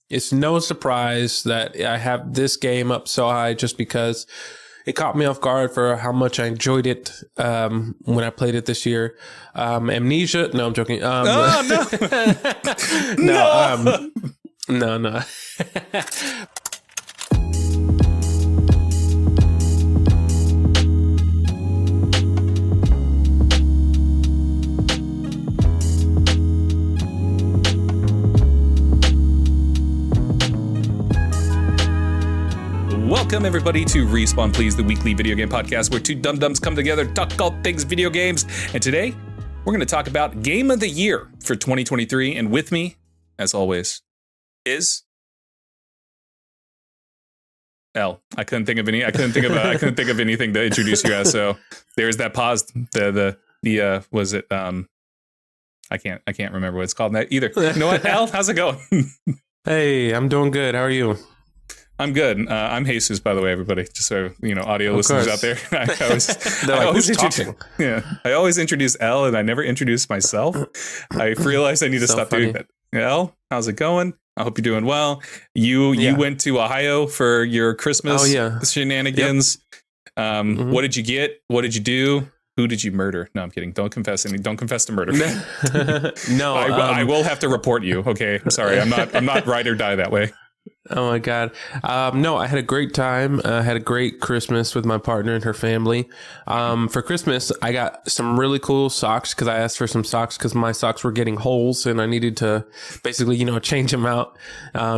it's no surprise that I have this game up so high just because it caught me off guard for how much I enjoyed it when I played it this year. Amnesia. No, I'm joking. No. Welcome, everybody, to Respawn Please, the weekly video game podcast where two dum-dums come together to talk all things video games. And today, we're going to talk about Game of the Year for 2023. And with me, as always, is L. I couldn't think of anything to introduce you as. So there's that pause. Was it? I can't remember what it's called either. You know what, L? How's it going? Hey, I'm doing good. How are you? I'm good. I'm Jesus, by the way, everybody. Just so you know, audio listeners out there. I always introduce L, and I never introduce myself. I realize I need to stop doing that. L, how's it going? I hope you're doing well. You went to Ohio for your Christmas shenanigans. Yep. What did you get? What did you do? Who did you murder? No, I'm kidding. Don't confess to murder. No, I will have to report you. Okay, I'm sorry. I'm not ride or die that way. Oh my God. No, I had a great time. I had a great Christmas with my partner and her family. For Christmas, I got some really cool socks because I asked for some socks because my socks were getting holes and I needed to basically, change them out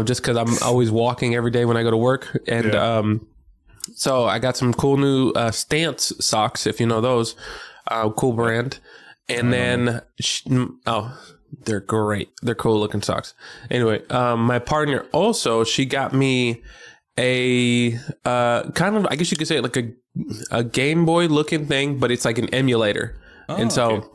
just because I'm always walking every day when I go to work. And so I got some cool new Stance socks, if you know those. Cool brand. And then, they're great. They're cool looking socks. Anyway, my partner also, she got me a kind of, I guess you could say like a Game Boy looking thing, but it's like an emulator. And so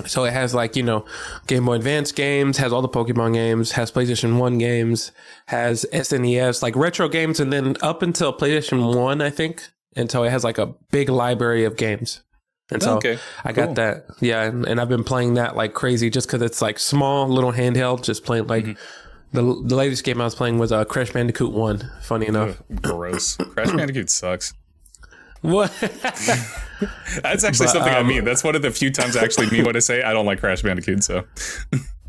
it has like, Game Boy Advance games, has all the Pokemon games, has PlayStation 1 games, has SNES, like retro games, and then up until PlayStation 1, I think. And so it has like a big library of games. And so I got that. Yeah. And I've been playing that like crazy just because it's like small, little handheld, just playing like the latest game I was playing was Crash Bandicoot 1. Funny enough. Gross. Crash Bandicoot sucks. What? That's actually something I mean. That's one of the few times I actually mean what I say. I don't like Crash Bandicoot, so.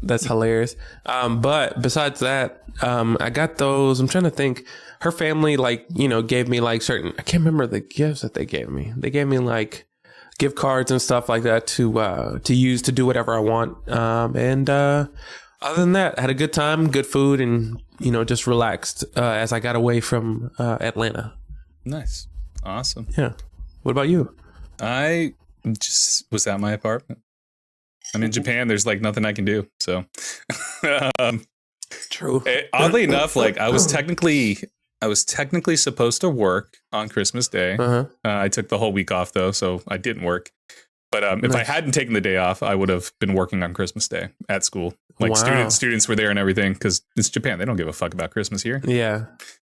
That's hilarious. But besides that, I got those. I'm trying to think. Her family, gave me like certain, I can't remember the gifts that they gave me. They gave me like gift cards and stuff like that to use to do whatever I want. And other than that, I had a good time, good food, and just relaxed as I got away from Atlanta. Nice, awesome. Yeah. What about you? I just was at my apartment. I'm in Japan. There's like nothing I can do. So, true. Oddly enough, like I was technically supposed to work on Christmas Day. I took the whole week off though, so I didn't work. But if I hadn't taken the day off, I would have been working on Christmas Day at school. Like students were there and everything because it's Japan. They don't give a fuck about Christmas here. Yeah.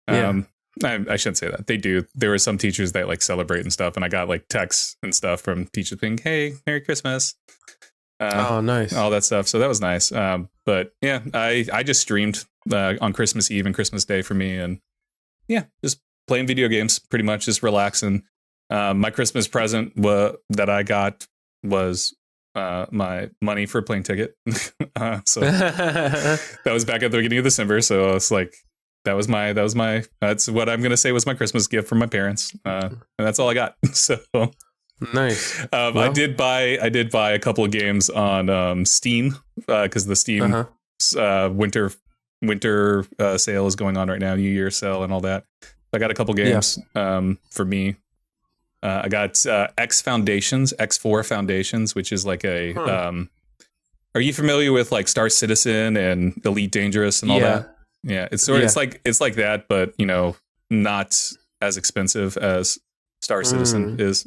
I shouldn't say that. They do. There were some teachers that like celebrate and stuff, and I got like texts and stuff from teachers being, "Hey, Merry Christmas." Nice. All that stuff. So that was nice. But yeah, I just streamed on Christmas Eve and Christmas Day for me, and yeah, just playing video games, pretty much just relaxing. My Christmas present that I got was my money for a plane ticket. So that was back at the beginning of December. So it's like that's what I'm gonna say was my Christmas gift from my parents, and that's all I got. So nice. I did buy a couple of games on Steam because the Steam winter sale is going on right now, New Year's sale and all that. I got a couple games for me. I got X4 Foundations, which is like a are you familiar with like Star Citizen and Elite Dangerous and all that? Yeah, it's like that, but not as expensive as Star Citizen is.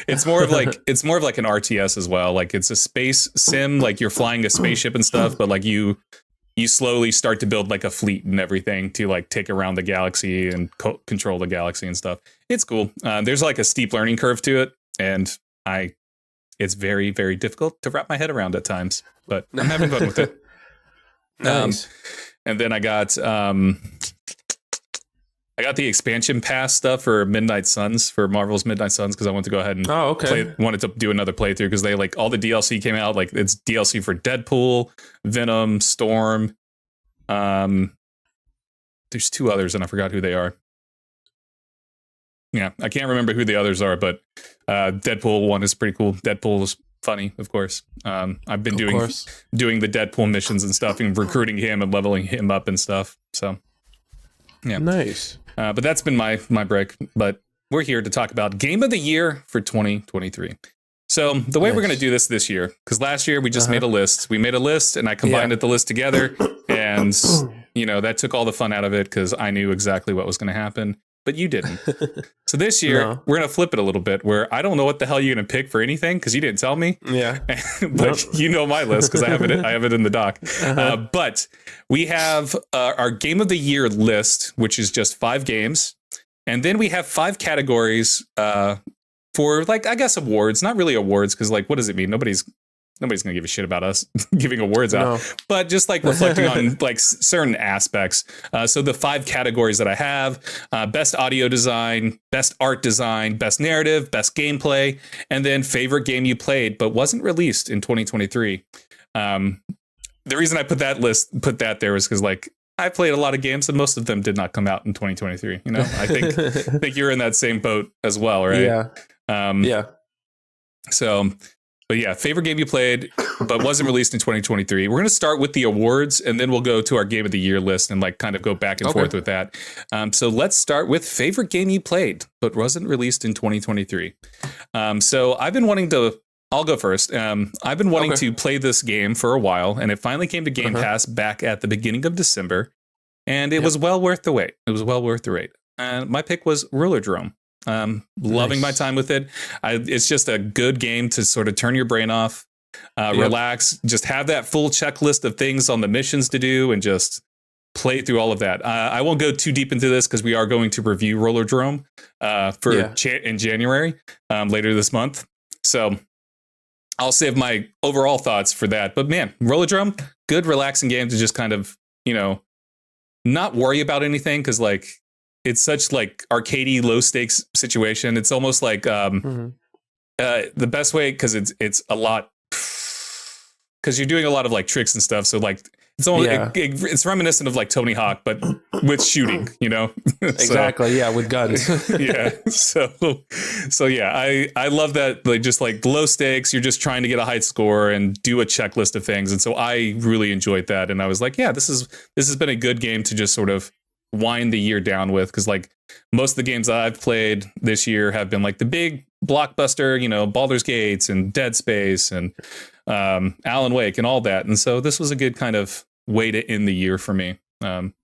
It's more of like an RTS as well. Like it's a space sim, like you're flying a spaceship and stuff, but like you slowly start to build like a fleet and everything to like take around the galaxy and control the galaxy and stuff. It's cool. There's like a steep learning curve to it, and it's very, very difficult to wrap my head around at times, but I'm having fun with it. Nice. and then I got the expansion pass stuff for Midnight Suns, for Marvel's Midnight Suns, because I wanted to go ahead and wanted to do another playthrough, because they like all the DLC came out. Like it's DLC for Deadpool, Venom, Storm. There's 2 others and I forgot who they are. Yeah, I can't remember who the others are, but Deadpool one is pretty cool. Deadpool is funny, of course. I've been doing the Deadpool missions and stuff, and recruiting him and leveling him up and stuff. So, yeah, nice. But that's been my break. But we're here to talk about Game of the Year for 2023. So the way we're going to do this year, because last year we just made a list. We made a list, and I combined the list together, and that took all the fun out of it because I knew exactly what was going to happen. But you didn't. So this year, we're going to flip it a little bit, where I don't know what the hell you're going to pick for anything because you didn't tell me. Yeah. But you know my list because I have it in the doc. But we have our Game of the Year list, which is just 5 games. And then we have 5 categories for, like, I guess awards. Not really awards, because, like, what does it mean? Nobody's going to give a shit about us giving awards out, but just like reflecting on like certain aspects. So the 5 categories that I have, best audio design, best art design, best narrative, best gameplay, and then favorite game you played, but wasn't released in 2023. The reason I put that there was because, like, I played a lot of games and most of them did not come out in 2023. I think you're in that same boat as well, right? Yeah. So, but yeah, favorite game you played, but wasn't released in 2023. We're going to start with the awards, and then we'll go to our Game of the Year list and like kind of go back and forth with that. So let's start with favorite game you played, but wasn't released in 2023. So I've been wanting to, I'll go first. I've been wanting to play this game for a while, and it finally came to Game Pass back at the beginning of December, and it was well worth the wait. It was well worth the wait. My pick was Rollerdrome. Loving my time with it. It's just a good game to sort of turn your brain off, relax, just have that full checklist of things on the missions to do, and just play through all of that. I won't go too deep into this because we are going to review Rollerdrome in January, later this month. So I'll save my overall thoughts for that. But man, Rollerdrome, good relaxing game to just kind of, not worry about anything, because like it's such like arcadey low stakes situation. It's almost like the best way, because it's a lot, because you're doing a lot of like tricks and stuff. So like it's only it's reminiscent of like Tony Hawk, but with shooting, Exactly. Yeah, with guns. Yeah. So yeah, I love that. Like just like low stakes, you're just trying to get a high score and do a checklist of things. And so I really enjoyed that. And I was like, yeah, this has been a good game to just sort of wind the year down with, because like most of the games I've played this year have been like the big blockbuster, Baldur's Gates and Dead Space and Alan Wake and all that. And so this was a good kind of way to end the year for me.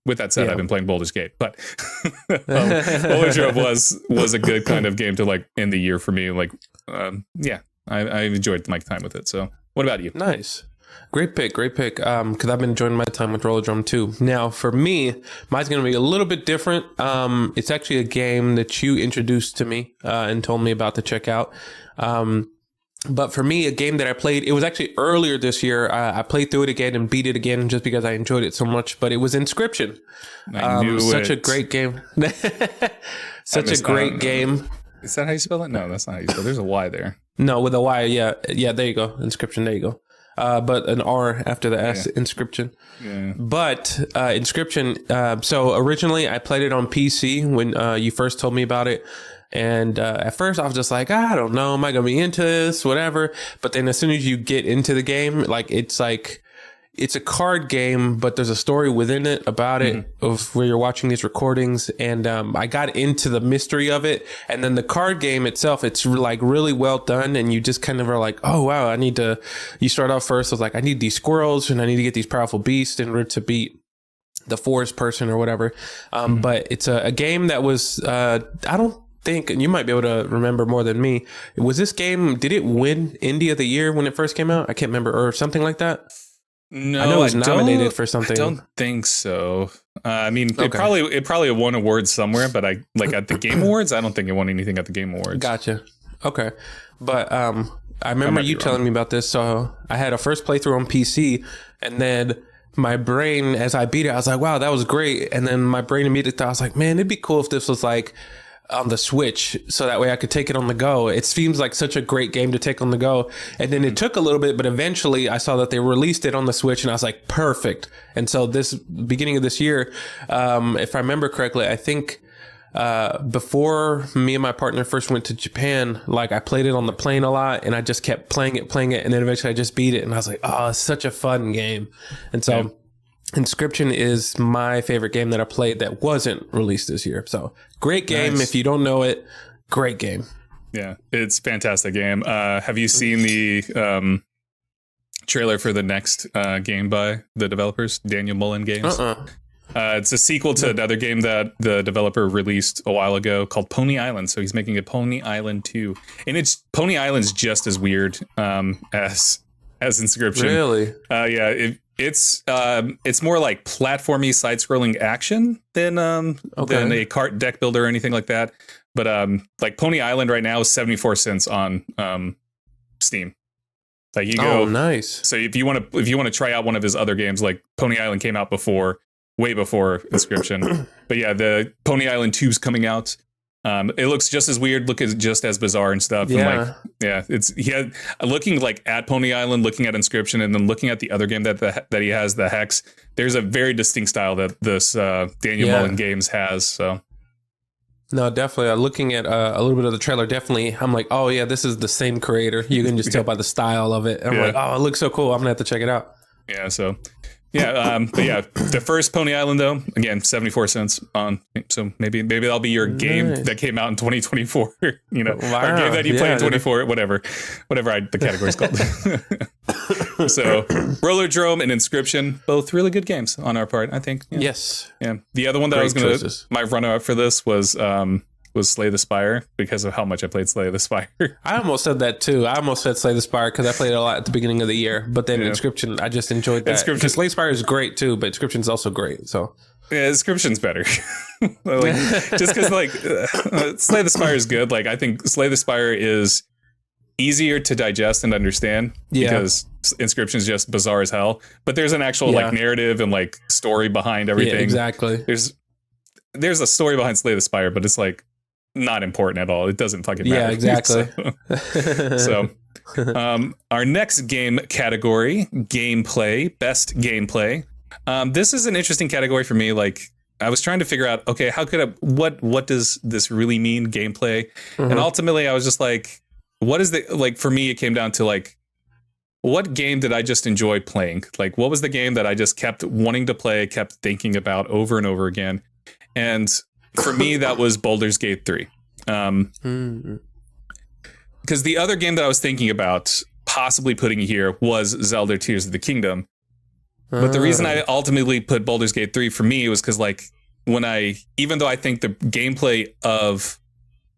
With that said, I've been playing Baldur's Gate, but Rollerdrome was a good kind of game to like end the year for me. Like, I enjoyed my time with it. So what about you? Nice. Great pick. Because I've been enjoying my time with Rollerdrome too. Now, for me, mine's going to be a little bit different. It's actually a game that you introduced to me and told me about to check out. But for me, a game that I played, it was actually earlier this year. I played through it again and beat it again just because I enjoyed it so much. But it was Inscription. Such a great game. Such a great game. Is that how you spell it? No, that's not how you spell it. There's a Y there. No, with a Y. Yeah. There you go. Inscription. There you go. But an R after the S, Inscription. Yeah. But Inscription, so originally I played it on PC when you first told me about it. And at first I was just like, I don't know, am I going to be into this, whatever. But then as soon as you get into the game, it's a card game, but there's a story within it about it of where you're watching these recordings. And I got into the mystery of it. And then the card game itself, it's like really well done. And you just kind of are like, oh, wow, you start off first with like, I need these squirrels and I need to get these powerful beasts in order to beat the forest person or whatever. But it's a game that was, I don't think, and you might be able to remember more than me. Was this game, did it win Indie of the Year when it first came out? I can't remember, or something like that. No, I know it was nominated for something. I don't think so. I mean, it probably won awards somewhere, but I like at the Game Awards, I don't think it won anything at the Game Awards. Gotcha. Okay. But I remember you telling me about this. So I had a first playthrough on PC, and then my brain, as I beat it, I was like, wow, that was great. And then my brain immediately thought, I was like, man, it'd be cool if this was like on the Switch, so that way I could take it on the go. It seems like such a great game to take on the go. And then it took a little bit, but eventually I saw that they released it on the Switch, and I was like, perfect. And so this beginning of this year, if I remember correctly, I think before me and my partner first went to Japan, like I played it on the plane a lot, and I just kept playing it, and then eventually I just beat it, and I was like, oh, it's such a fun game. And so Inscription is my favorite game that I played that wasn't released this year. So great game. Nice. If you don't know it, great game. Yeah, it's a fantastic game. Have you seen the trailer for the next game by the developers, Daniel Mullen Games? It's a sequel to another game that the developer released a while ago called Pony Island. So he's making a Pony Island 2. And Pony Island's just as weird as Inscription. Really? Yeah, it's more like platformy side-scrolling action than a cart deck builder or anything like that. But like Pony Island right now is 74 cents on Steam. Like you go, nice. So if you want to try out one of his other games, like Pony Island came out way before Inscription. But yeah, the Pony Island 2 is coming out. It looks just as weird, just as bizarre and stuff. Yeah. And like, looking like at Pony Island, looking at Inscription, and then looking at the other game that he has, the Hex. There's a very distinct style that this Daniel Mullen Games has. So. No, definitely. Looking at a little bit of the trailer, definitely, I'm like, oh yeah, this is the same creator. You can just tell by the style of it. And I'm like, oh, it looks so cool. I'm gonna have to check it out. Yeah. So. Yeah, but yeah, the first Pony Island though, again, 74 cents on. So maybe that'll be your game that came out in 2024. You know, our game that you play in 24, whatever the category's called. So, Rollerdrome and Inscription, both really good games on our part, I think. Yeah. Yes. Yeah. The other one that my runner-up for this was Slay the Spire, because of how much I played Slay the Spire. I almost said that too. I almost said Slay the Spire because I played it a lot at the beginning of the year. But then Inscription, I just enjoyed that. Because Slay the Spire is great too, but Inscription is also great. So yeah, Inscription's better. Like, just because like Slay the Spire is good. Like I think Slay the Spire is easier to digest and understand because Inscription is just bizarre as hell. But there's an actual like narrative and like story behind everything. Yeah, exactly. There's a story behind Slay the Spire, but it's like not important at all. It doesn't fucking matter. Yeah, exactly. So our next game category, gameplay, best gameplay. This is an interesting category for me. Like I was trying to figure out, okay, how could what does this really mean, gameplay? And ultimately I was just like, what is for me, it came down to like, what game did I just enjoy playing? Like, what was the game that I just kept wanting to play, kept thinking about over and over again? And for me, that was Baldur's Gate 3. Because the other game that I was thinking about possibly putting here was Zelda Tears of the Kingdom. But the reason I ultimately put Baldur's Gate 3 for me was because, like, even though I think the gameplay of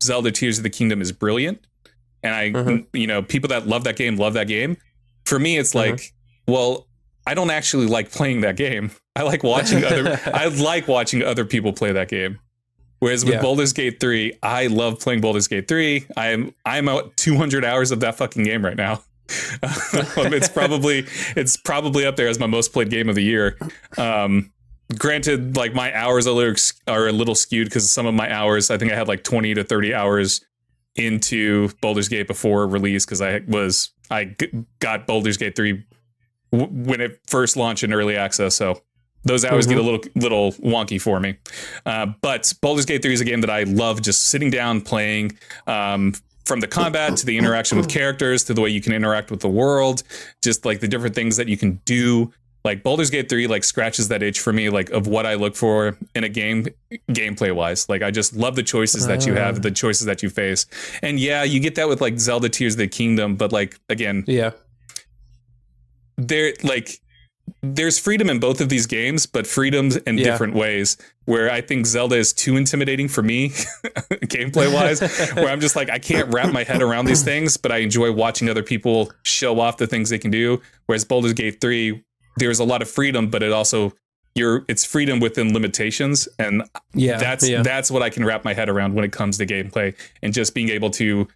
Zelda Tears of the Kingdom is brilliant, and people that love that game, for me, it's like, well, I don't actually like playing that game. I like watching other people play that game. Whereas with Baldur's Gate 3, I love playing Baldur's Gate 3. I'm out 200 hours of that fucking game right now. It's probably up there as my most played game of the year. Granted, like my hours are a little skewed because some of my hours, I think I had like 20 to 30 hours into Baldur's Gate before release because I got Baldur's Gate 3 when it first launched in early access. So those hours get a little wonky for me. But Baldur's Gate 3 is a game that I love just sitting down playing, from the combat to the interaction with characters to the way you can interact with the world, just like the different things that you can do. Like Baldur's Gate 3 like scratches that itch for me, like of what I look for in a game gameplay wise. Like I just love the choices that you have, the choices that you face. And yeah, you get that with like Zelda Tears of the Kingdom, but like again, there's freedom in both of these games, but freedoms in different ways, where I think Zelda is too intimidating for me gameplay wise, where I'm just like, I can't wrap my head around these things, but I enjoy watching other people show off the things they can do. Whereas Baldur's Gate 3, there's a lot of freedom, but it's freedom within limitations. And that's what I can wrap my head around when it comes to gameplay and just being able to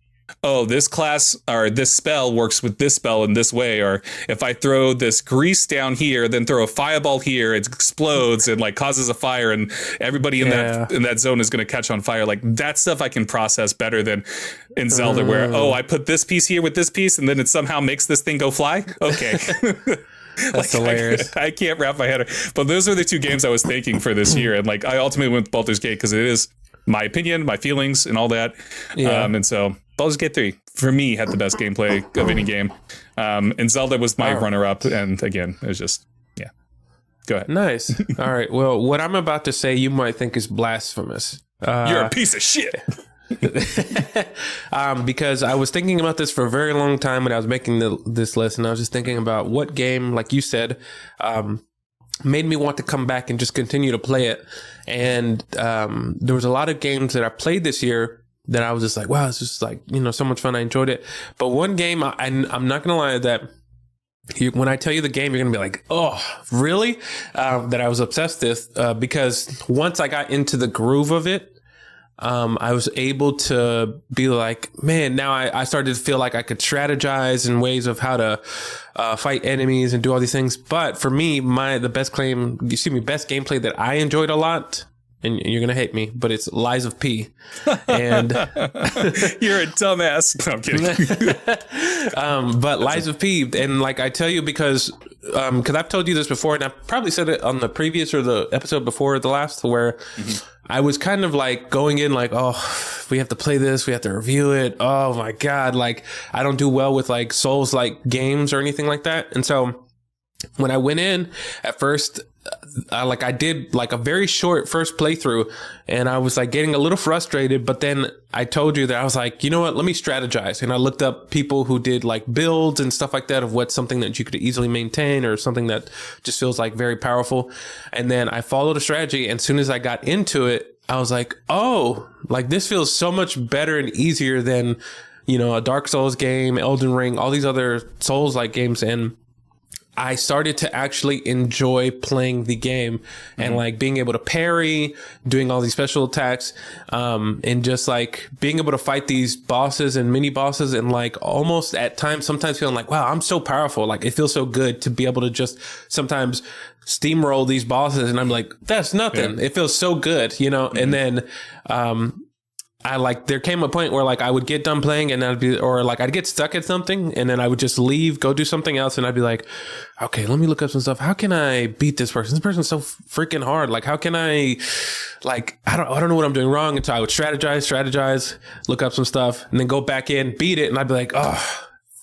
oh, this class or this spell works with this spell in this way, or if I throw this grease down here, then throw a fireball here, it explodes and like causes a fire, and everybody in that zone is going to catch on fire. Like that stuff I can process better than in Zelda, where I put this piece here with this piece, and then it somehow makes this thing go fly. Okay. That's hilarious. I can't wrap my head around. But those are the two games I was thinking for this year, and like I ultimately went with Baldur's Gate because it is my opinion, my feelings, and all that. And so Baldur's Gate 3 for me had the best gameplay of any game, and Zelda was my runner-up. And again, it was just go ahead. Nice. All right. Well, what I'm about to say you might think is blasphemous. You're a piece of shit. Because I was thinking about this for a very long time when I was making this list, and I was just thinking about what game, like you said, made me want to come back and just continue to play it. And there was a lot of games that I played this year that I was just like, wow, it's just like, so much fun. I enjoyed it. But one game, I'm not gonna lie, that when I tell you the game, you're gonna be like, oh, really? That I was obsessed with, because once I got into the groove of it, I was able to be like, man, now I started to feel like I could strategize in ways of how to fight enemies and do all these things. But for me, the best gameplay that I enjoyed a lot, and you're going to hate me, but it's Lies of P. And you're a dumbass. No, I'm kidding. But Lies of P, and like I tell you because I've told you this before, and I probably said it on the previous or the episode before the last, where I was kind of like going in like, oh, we have to play this, we have to review it. Oh my God. Like I don't do well with like Souls like games or anything like that. And so when I went in at first, I did like a very short first playthrough, and I was like getting a little frustrated, but then I told you that I was like, you know what, let me strategize. And I looked up people who did like builds and stuff like that of what's something that you could easily maintain or something that just feels like very powerful. And then I followed a strategy. And as soon as I got into it, I was like, oh, like this feels so much better and easier than, a Dark Souls game, Elden Ring, all these other Souls like games. And I started to actually enjoy playing the game and like being able to parry, doing all these special attacks, and just like being able to fight these bosses and mini bosses, and like almost at times, sometimes feeling like, wow, I'm so powerful. Like it feels so good to be able to just sometimes steamroll these bosses. And I'm like, that's nothing. Yeah. It feels so good, and then, there came a point where like I would get done playing and I'd get stuck at something, and then I would just leave, go do something else. And I'd be like, okay, let me look up some stuff. How can I beat this person? This person's so freaking hard. Like, how can I, like, I don't know what I'm doing wrong. And so I would strategize, look up some stuff, and then go back in, beat it. And I'd be like, oh,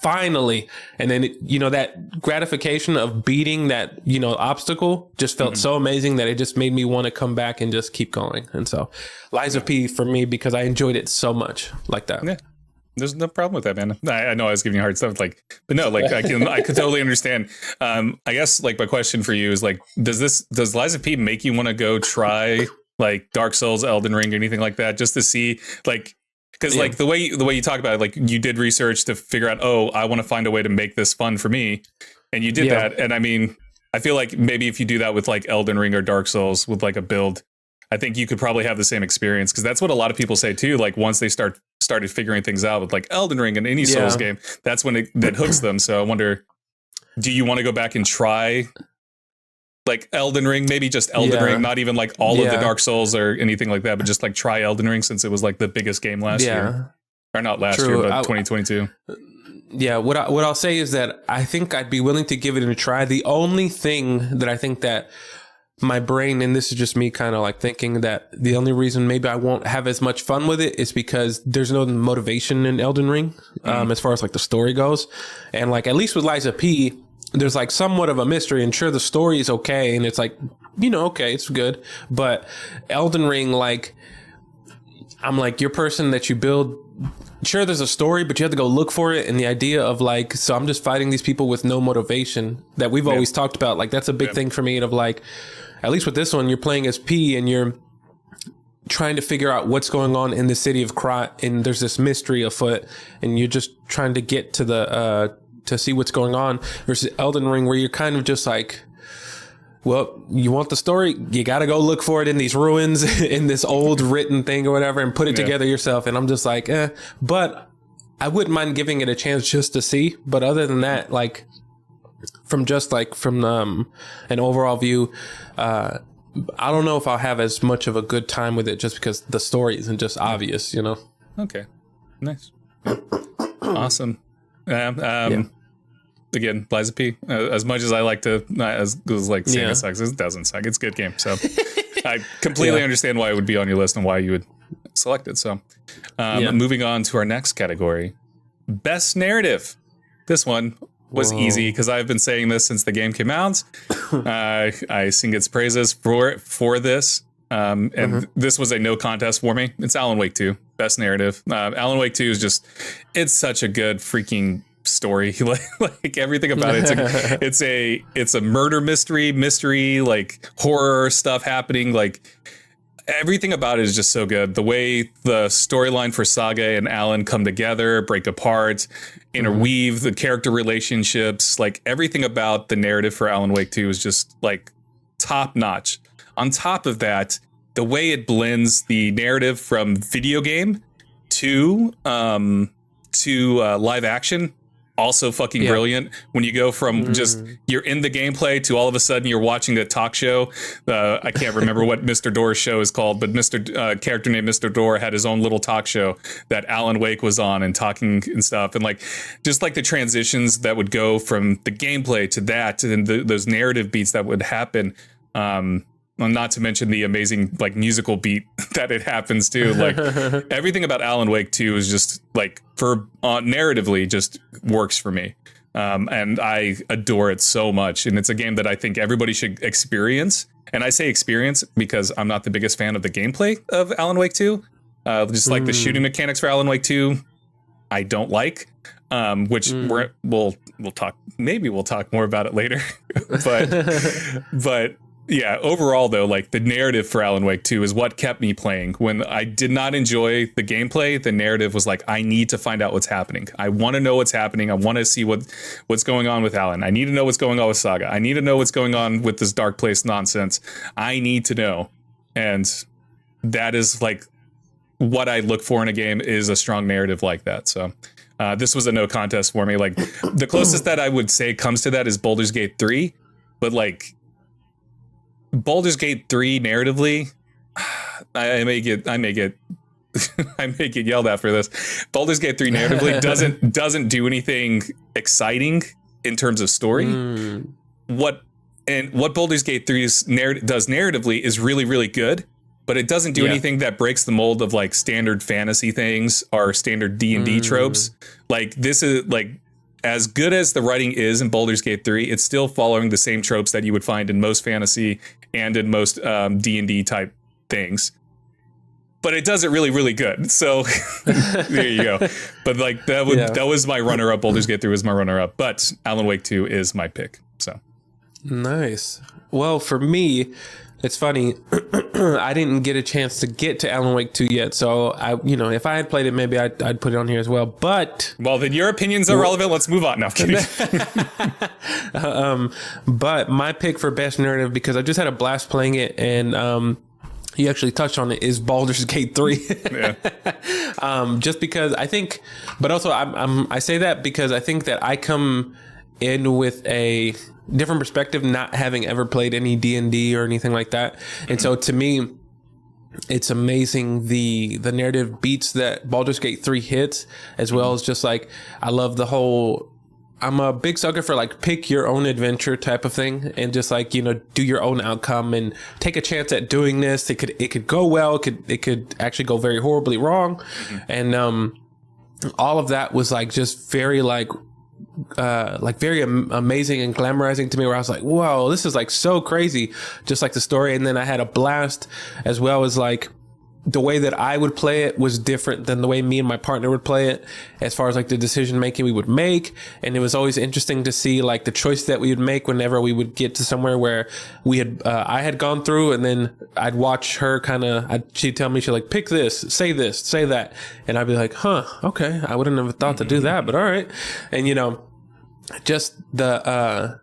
finally. And then, that gratification of beating that, obstacle just felt so amazing that it just made me want to come back and just keep going. And so Lies of P for me, because I enjoyed it so much like that. Yeah. There's no problem with that, man. I know I was giving you a hard stuff, but no, I could totally understand. I guess like my question for you is like, does Lies of P make you want to go try like Dark Souls, Elden Ring, or anything like that, just to see like, because like the way you talk about it, like you did research to figure out, oh, I want to find a way to make this fun for me, and you did that. And I mean, I feel like maybe if you do that with like Elden Ring or Dark Souls with like a build, I think you could probably have the same experience, because that's what a lot of people say too. Like once they started figuring things out with like Elden Ring and any Souls game, that's when that hooks them. So I wonder, do you want to go back and try like Elden Ring, maybe just Elden Ring, not even like all of the Dark Souls or anything like that, but just like try Elden Ring, since it was like the biggest game last year, or not last year, but 2022. Yeah. What I'll say is that I think I'd be willing to give it a try. The only thing that I think that my brain, and this is just me kind of like thinking that the only reason maybe I won't have as much fun with it is because there's no motivation in Elden Ring, as far as like the story goes. And like, at least with Lies of P, there's like somewhat of a mystery, and sure, the story is okay, and it's like, okay, it's good. But Elden Ring, like, I'm like, your person that you build, sure, there's a story, but you have to go look for it. And the idea of like, so I'm just fighting these people with no motivation that we've always talked about. Like, that's a big thing for me, of like, at least with this one, you're playing as P, and you're trying to figure out what's going on in the city of Krat, and there's this mystery afoot, and you're just trying to get to the to see what's going on, versus Elden Ring, where you're kind of just like, well, you want the story, you got to go look for it in these ruins, in this old written thing or whatever, and put it together yourself. And I'm just like, but I wouldn't mind giving it a chance just to see. But other than that, like from an overall view, I don't know if I'll have as much of a good time with it just because the story isn't just obvious, you know? Okay. Nice. Awesome. Again, Liza P. As much as I like to, as like saying it sucks, it doesn't suck. It's a good game. So I completely understand why it would be on your list and why you would select it. So moving on to our next category, best narrative. This one was easy because I've been saying this since the game came out. I sing its praises for this. And this was a no contest for me. It's Alan Wake 2, best narrative. Alan Wake 2 is just, it's such a good freaking story. like everything about it. It's a murder mystery, like horror stuff happening. Like everything about it is just so good. The way the storyline for Saga and Alan come together, break apart, interweave the character relationships, like everything about the narrative for Alan Wake 2 is just like top notch. On top of that, the way it blends the narrative from video game to live action, also fucking brilliant. When you go from just you're in the gameplay to all of a sudden you're watching a talk show. I can't remember what Mr. Door's show is called, but character named Mr. Door had his own little talk show that Alan Wake was on and talking and stuff. And like just like the transitions that would go from the gameplay to that and those narrative beats that would happen. Not to mention the amazing like musical beat that it happens to. Like everything about Alan Wake 2 is just like for narratively just works for me. And I adore it so much. And it's a game that I think everybody should experience. And I say experience because I'm not the biggest fan of the gameplay of Alan Wake 2. Just like the shooting mechanics for Alan Wake 2, I don't like. Which we'll talk. Maybe we'll talk more about it later. but yeah, overall, though, like the narrative for Alan Wake 2 is what kept me playing. When I did not enjoy the gameplay, the narrative was like, I need to find out what's happening. I want to know what's happening. I want to see what's going on with Alan. I need to know what's going on with Saga. I need to know what's going on with this Dark Place nonsense. I need to know. And that is like what I look for in a game is a strong narrative like that. So this was a no contest for me. Like the closest that I would say comes to that is Baldur's Gate 3. But like, Baldur's Gate 3 narratively, I may get I may get yelled at for this. Baldur's Gate 3 narratively doesn't do anything exciting in terms of story. What Baldur's Gate 3's does narratively is really, really good, but it doesn't do anything that breaks the mold of like standard fantasy things or standard D&D tropes. Like this is like, as good as the writing is in Baldur's Gate 3, it's still following the same tropes that you would find in most fantasy and in most D&D type things. But it does it really, really good. So there you go. But like that was my runner-up. Baldur's Gate 3 was my runner-up. But Alan Wake 2 is my pick. So nice. Well, for me, it's funny. I didn't get a chance to get to Alan Wake 2 yet. So if I had played it, maybe I'd put it on here as well. But then your opinions are relevant. Let's move on. No, I'm kidding. But my pick for best narrative, because I just had a blast playing it, and you actually touched on it, is Baldur's Gate 3. Just because I think, but also I say that because I think that I come in with a different perspective, not having ever played any D&D or anything like that. And so to me, it's amazing the narrative beats that Baldur's Gate 3 hits, as well as just like, I love the whole, I'm a big sucker for like pick your own adventure type of thing, and just like, do your own outcome and take a chance at doing this. It could go well. It could actually go very horribly wrong. And all of that was like just very very amazing and glamorizing to me, where I was like, whoa, this is like so crazy, just like the story. And then I had a blast, as well as like the way that I would play it was different than the way me and my partner would play it, as far as like the decision making we would make. And it was always interesting to see like the choice that we would make whenever we would get to somewhere where I had gone through, and then I'd watch her she'd tell me, she'd like, pick this, say that. And I'd be like, huh, okay. I wouldn't have thought to do that, but all right. And just the,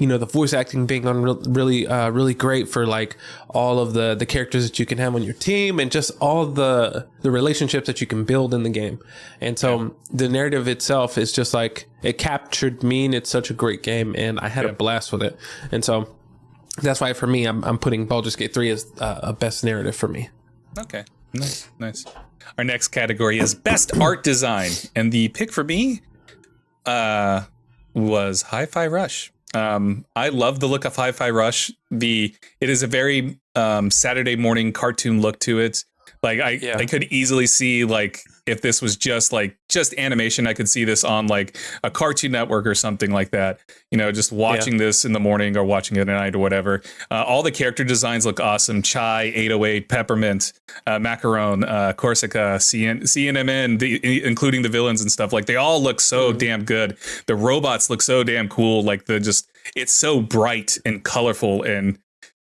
the voice acting being on really great for like all of the characters that you can have on your team and just all the relationships that you can build in the game. And so the narrative itself is just like, it captured me, and it's such a great game, and I had a blast with it. And so that's why for me, I'm putting Baldur's Gate 3 as a best narrative for me. Okay. Nice. Our next category is best art design. And the pick for me was Hi-Fi Rush. I love the look of Hi-Fi Rush. It is a very Saturday morning cartoon look to it. Like I could easily see like if this was just animation, I could see this on like a Cartoon Network or something like that. Just watching this in the morning or watching it at night or whatever. All the character designs look awesome. Chai, 808, Peppermint, Macaron, Corsica, CNMN, including the villains and stuff. Like they all look so damn good. The robots look so damn cool. Like it's so bright and colorful, and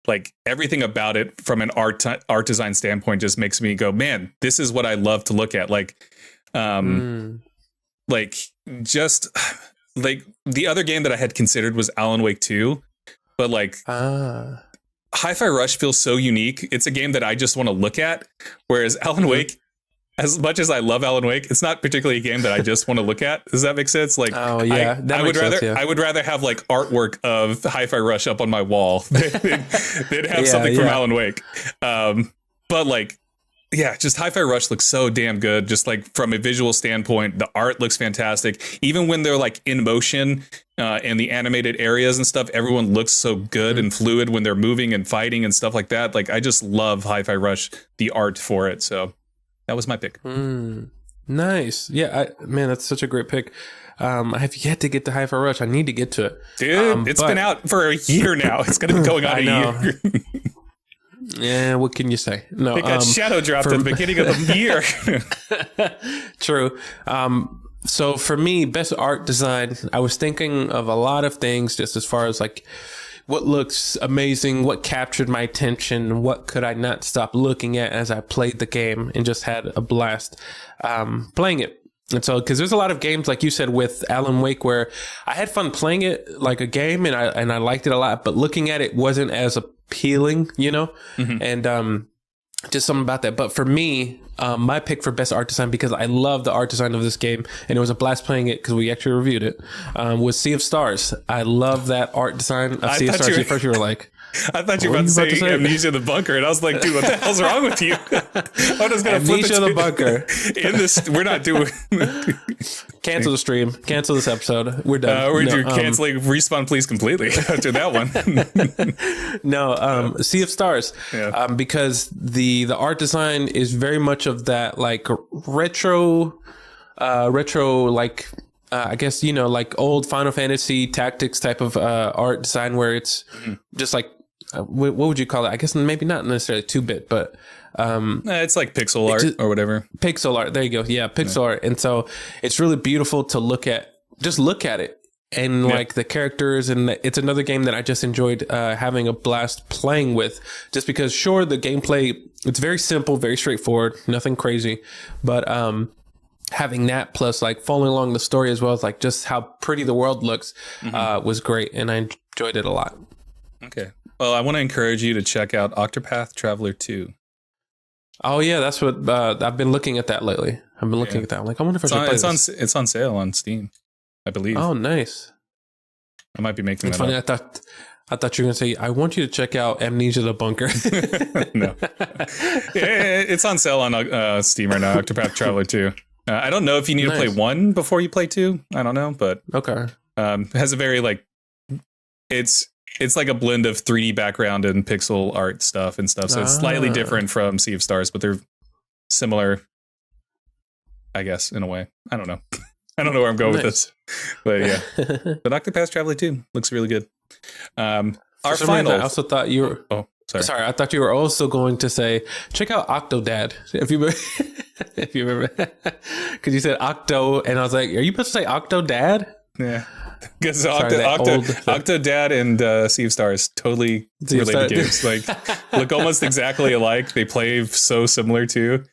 like everything about it from an art design standpoint just makes me go, man, this is what I love to look at. Like, like just like the other game that I had considered was Alan Wake 2, but like Hi-Fi Rush feels so unique. It's a game that I just want to look at. Whereas Alan Wake, as much as I love Alan Wake, it's not particularly a game that I just want to look at. Does that make sense? Like, I would rather have like artwork of Hi-Fi Rush up on my wall than have something from Alan Wake. But like, just Hi-Fi Rush looks so damn good. Just like from a visual standpoint, the art looks fantastic. Even when they're like in motion in the animated areas and stuff, everyone looks so good and fluid when they're moving and fighting and stuff like that. Like, I just love Hi-Fi Rush, the art for it. So that was my pick. Nice. Yeah, man, that's such a great pick. I have yet to get to Hi-Fi Rush. I need to get to it. Dude, it's been out for a year now. It's going to be going on a year. Yeah, what can you say? No, it got shadow dropped at the beginning of the year. True. So for me, best art design, I was thinking of a lot of things just as far as like what looks amazing, what captured my attention, what could I not stop looking at as I played the game, and just had a blast playing it. And so, because there's a lot of games, like you said, with Alan Wake, where I had fun playing it like a game, and I liked it a lot, but looking at it wasn't as appealing, and just something about that. But for me, my pick for best art design, because I love the art design of this game, and it was a blast playing it because we actually reviewed it, was Sea of Stars. I love that art design of Sea of Stars. At first you were like, I thought you were about to say Amnesia the Bunker, and I was like, dude, what the hell's wrong with you? I'm just gonna flip it Amnesia the Bunker. In this, we're not doing. Cancel the stream. Cancel this episode. We're done. We're canceling Respawn Please completely after that one. Sea of Stars, because the art design is very much of that like retro like. I guess, like old Final Fantasy Tactics type of art design, where it's just like, what would you call it? I guess maybe not necessarily 2-bit, but it's like pixel art or whatever. Pixel art. There you go. Yeah, pixel art. And so it's really beautiful to look at. Just look at it. And like the characters, and it's another game that I just enjoyed having a blast playing with, just because sure, the gameplay, it's very simple, very straightforward, nothing crazy, but having that plus like following along the story as well as like just how pretty the world looks was great, and I enjoyed it a lot. Okay. Well, I want to encourage you to check out Octopath Traveler 2. Oh yeah, that's what I've been looking at that lately. I've been looking at that. I'm like, I wonder if I should play this. It's on sale on Steam, I believe. Oh, nice. I might be making it's that funny. up. I thought you were going to say, I want you to check out Amnesia the Bunker. No. It's on sale on Steam right now, Octopath Traveler 2. I don't know if you need to play 1 before you play 2. I don't know, but okay. It has a very like it's like a blend of 3D background and pixel art stuff and stuff. So it's slightly different from Sea of Stars, but they're similar, I guess, in a way. I don't know. I don't know where I'm going with this, but yeah. But Octopath Traveler 2 looks really good. Our final. I also thought you were. Oh, sorry. I thought you were also going to say, check out Octodad. If you remember, because you said Octo, and I was like, are you supposed to say Octodad? Yeah. Because Octodad and Sea of Stars totally related games. Like, look almost exactly alike. They play so similar too.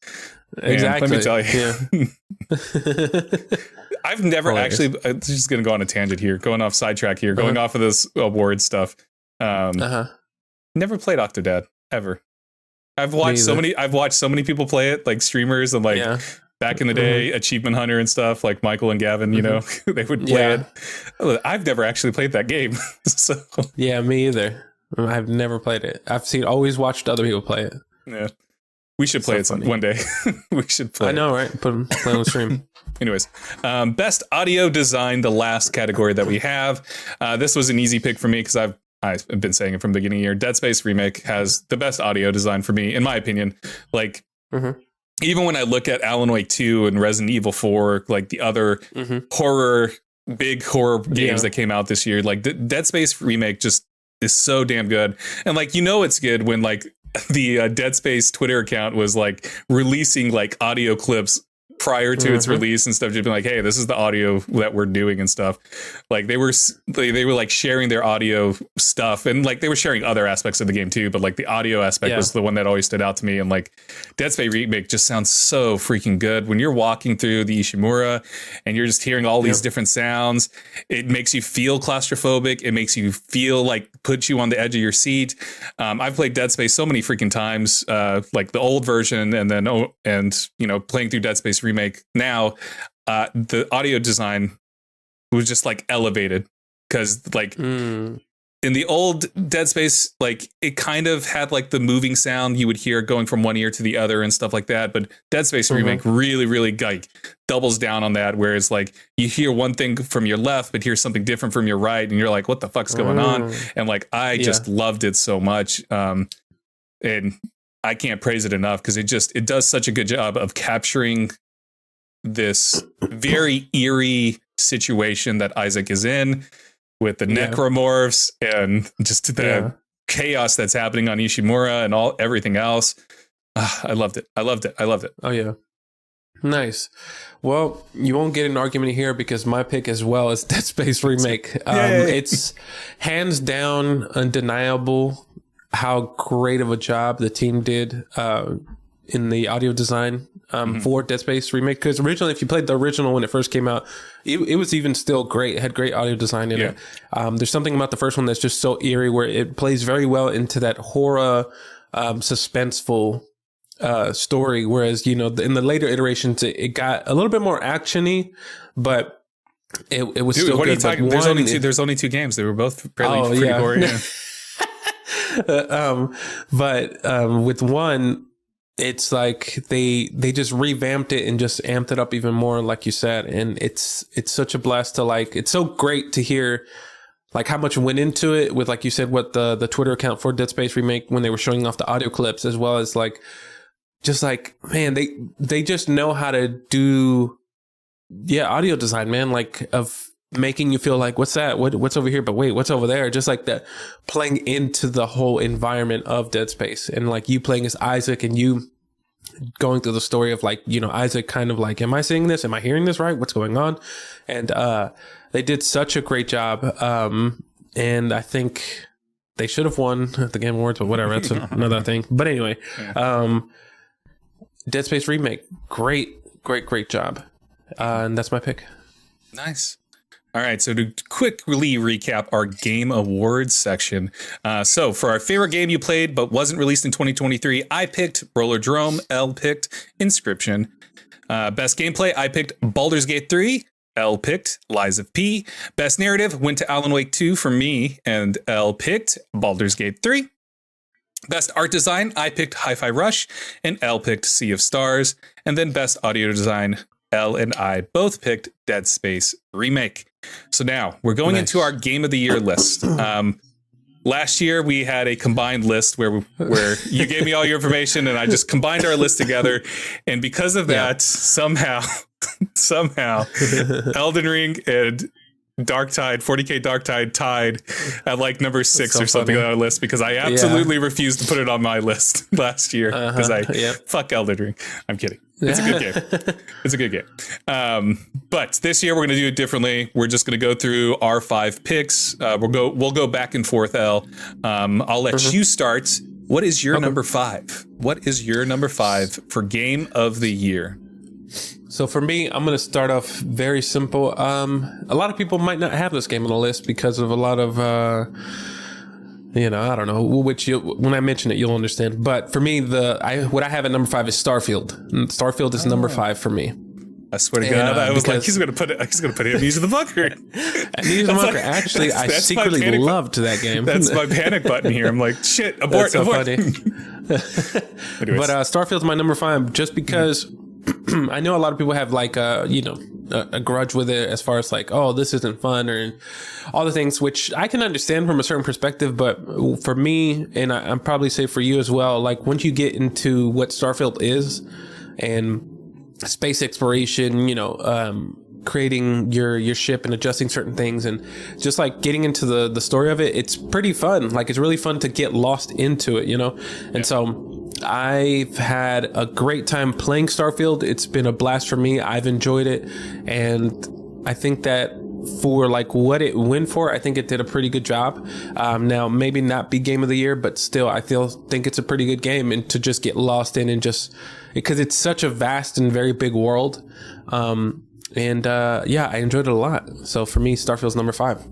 Exactly. Let me tell you. Yeah. I've never Hilarious. actually, I'm just going to go on a tangent here, going off sidetrack here, going off of this award stuff. Never played Octodad ever. I've watched so many people play it, like streamers and like back in the day, Achievement Hunter and stuff, like Michael and Gavin, you know, they would play it. I've never actually played that game. So yeah, me either. I've never played it. Always watched other people play it. Yeah. We should play it one day. We should play. I know, right? Play on the stream. Anyways, best audio design, the last category that we have. This was an easy pick for me because I've been saying it from the beginning of the year. Dead Space Remake has the best audio design for me, in my opinion. Like, even when I look at Alan Wake 2 and Resident Evil 4, like the other big horror games that came out this year, like Dead Space Remake just is so damn good. And like, you know, it's good when like the Dead Space Twitter account was like releasing like audio clips prior to its release and stuff, just being like, hey, this is the audio that we're doing and stuff. Like they were like sharing their audio stuff, and like they were sharing other aspects of the game too, but like the audio aspect was the one that always stood out to me. And like Dead Space Remake just sounds so freaking good when you're walking through the Ishimura and you're just hearing all these different sounds. It makes you feel claustrophobic. It makes you feel like puts you on the edge of your seat. I've played Dead Space so many freaking times, like the old version, and then you know, playing through Dead Space Remake now. The audio design was just like elevated because like in the old Dead Space, like it kind of had like the moving sound you would hear going from one ear to the other and stuff like that. But Dead Space Remake really like doubles down on that, where it's like you hear one thing from your left, but hear something different from your right. And you're like, what the fuck's going on? And like, I just loved it so much. And I can't praise it enough because it does such a good job of capturing this very eerie situation that Isaac is in with the necromorphs and just the chaos that's happening on Ishimura and everything else. I loved it. Oh yeah. Nice. Well, you won't get an argument here because my pick as well is Dead Space Remake. It's hands down undeniable how great of a job the team did in the audio design for Dead Space Remake. Because originally, if you played the original when it first came out, it was even still great. It had great audio design in it. There's something about the first one that's just so eerie, where it plays very well into that horror, suspenseful story. Whereas, you know, in the later iterations, it got a little bit more actiony, but it was still good. There's only two games. They were both pretty gory. But with one, it's like they just revamped it and just amped it up even more, like you said. And it's such a blast to like. It's so great to hear like how much went into it with, like you said, what the Twitter account for Dead Space Remake when they were showing off the audio clips, as well as like just like, man, they just know how to do audio design, man, like of making you feel like, what's that? What's over here? But wait, what's over there? Just like that, playing into the whole environment of Dead Space, and like you playing as Isaac and you going through the story of like, you know, Isaac kind of like, am I seeing this? Am I hearing this right? What's going on? And they did such a great job. And I think they should have won at the Game Awards, but whatever. That's another thing. But anyway, Dead Space Remake, great job. And that's my pick. Nice. All right, so to quickly recap our Game Awards section. So for our favorite game you played but wasn't released in 2023, I picked Roller Drome, L picked Inscription. Best gameplay, I picked Baldur's Gate 3, L picked Lies of P. Best narrative went to Alan Wake 2 for me, and L picked Baldur's Gate 3. Best art design, I picked Hi-Fi Rush, and L picked Sea of Stars. And then best audio design, L and I both picked Dead Space Remake. So now we're going into our Game of the Year list. Last year we had a combined list where you gave me all your information and I just combined our list together. And because of that, somehow, Elden Ring and Darktide, 40K Darktide tied at like number 6 or something on our list, because I absolutely refused to put it on my list last year because fuck Elden Ring. I'm kidding. It's a good game. It's a good game. But this year we're going to do it differently. We're just going to go through our 5 picks. We'll go back and forth, El. I'll let you start What is your number 5? What is your number 5 for game of the year? So for me, I'm going to start off very simple. A lot of people might not have this game on the list because of a lot of, I don't know, when I mention it, you'll understand. But for me, what I have at number 5 is Starfield. Starfield is number 5 for me. I swear to God, I was like, he's gonna put Amnesia the Bunker. Amnesia the Bunker. Actually, I secretly loved that game. That's my panic button here. I'm like, shit, abort, so abort. Funny. But Starfield's my number 5 just because I know a lot of people have like a grudge with it as far as like, oh, this isn't fun or all the things, which I can understand from a certain perspective. But for me, and I'm probably say for you as well, like once you get into what Starfield is and space exploration, creating your ship and adjusting certain things and just like getting into the story of it, it's pretty fun. Like it's really fun to get lost into it, And so I've had a great time playing Starfield. It's been a blast for me. I've enjoyed it. And I think that for like what it went for, I think it did a pretty good job. Now maybe not be game of the year, but still I think it's a pretty good game and to just get lost in and just because it's such a vast and very big world. I enjoyed it a lot. So for me, Starfield's number 5.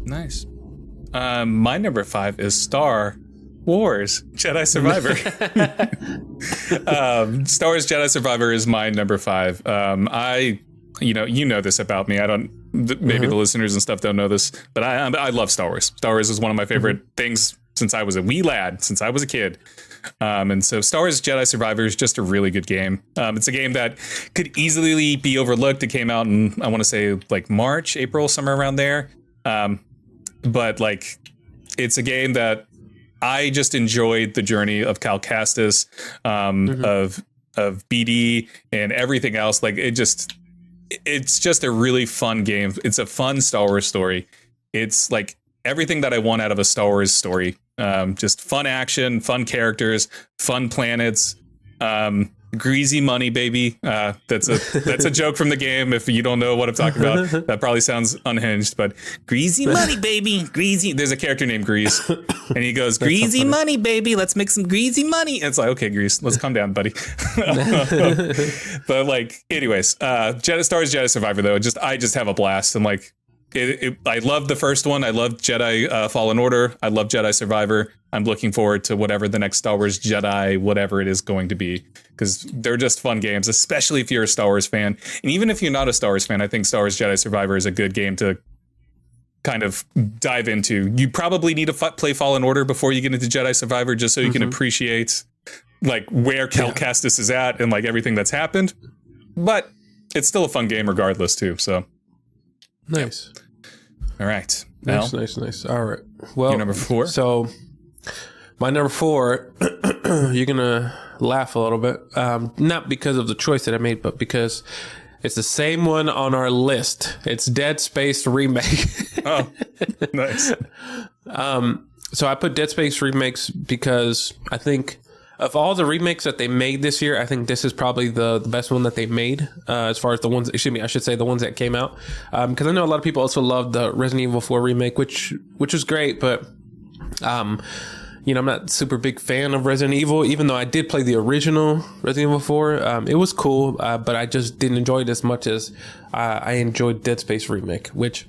Nice. My number 5 is Star Wars Jedi Survivor. Star Wars Jedi Survivor is my number 5. You know this about me. I don't. Maybe the listeners and stuff don't know this, but I love Star Wars. Star Wars is one of my favorite things since I was a wee lad, since I was a kid. And so Star Wars Jedi Survivor is just a really good game. It's a game that could easily be overlooked. It came out in, I want to say like March, April, somewhere around there. But like, it's a game that I just enjoyed the journey of Cal Kestis, of BD and everything else. Like it's just a really fun game. It's a fun Star Wars story. It's like everything that I want out of a Star Wars story. Just fun action, fun characters, fun planets, greasy money, baby. That's a joke from the game. If you don't know what I'm talking about, that probably sounds unhinged, but greasy money, baby, greasy. There's a character named Grease, and he goes, "Greasy money, baby. Let's make some greasy money." And it's like, okay, Grease, let's calm down, buddy. But like, anyways, Star Wars Jedi Survivor though, I just have a blast. And like, I love the first one. I love Jedi Fallen Order. I love Jedi Survivor. I'm looking forward to whatever the next Star Wars Jedi, whatever it is going to be, because they're just fun games, especially if you're a Star Wars fan. And even if you're not a Star Wars fan, I think Star Wars Jedi Survivor is a good game to kind of dive into. You probably need to play Fallen Order before you get into Jedi Survivor, just so you can appreciate like where Cal Kestis is at and like everything that's happened. But it's still a fun game regardless too. So nice. Yeah. All right. Nice. All right. Well, your number 4. So my number 4, you're going to laugh a little bit. Not because of the choice that I made, but because it's the same one on our list. It's Dead Space Remake. Oh, nice. So I put Dead Space Remakes because I think of all the remakes that they made this year, I think this is probably the best one that they made, as far as the ones, I should say the ones that came out. Because I know a lot of people also loved the Resident Evil 4 remake, which was great, but, I'm not super big fan of Resident Evil, even though I did play the original Resident Evil 4. It was cool, but I just didn't enjoy it as much as I enjoyed Dead Space Remake, which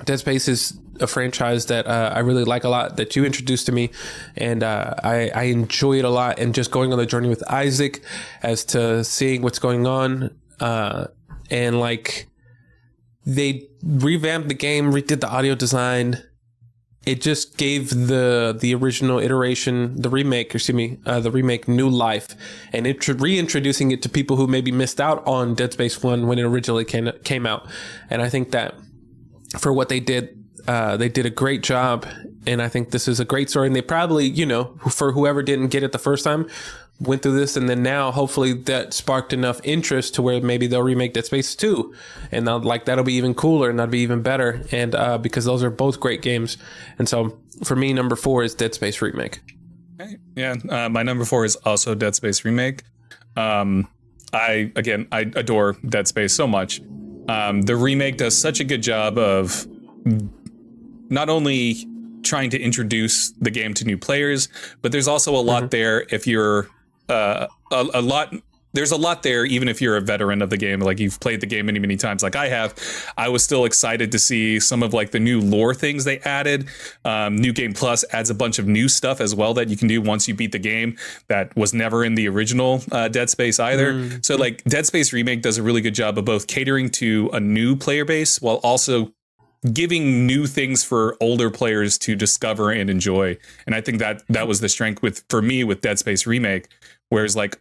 Dead Space is a franchise that I really like a lot, that you introduced to me, and I enjoy it a lot. And just going on the journey with Isaac as to seeing what's going on, and like they revamped the game, redid the audio design. It just gave the original iteration, the remake new life, and reintroducing it to people who maybe missed out on Dead Space 1 when it originally came out. And I think that for what they did a great job, and I think this is a great story. And they probably, for whoever didn't get it the first time, went through this, and then now hopefully that sparked enough interest to where maybe they'll remake Dead Space 2, and that'll be even cooler and that'll be even better. And because those are both great games, and so for me, number 4 is Dead Space Remake. Okay. Yeah, my number 4 is also Dead Space Remake. I adore Dead Space so much. The remake does such a good job of not only trying to introduce the game to new players, but there's also a lot there if you're a lot. There's a lot there, even if you're a veteran of the game, like you've played the game many, many times, like I have. I was still excited to see some of like the new lore things they added. New Game Plus adds a bunch of new stuff as well that you can do once you beat the game that was never in the original Dead Space either. So like Dead Space Remake does a really good job of both catering to a new player base while also giving new things for older players to discover and enjoy. And I think that was the strength for me with Dead Space Remake, whereas like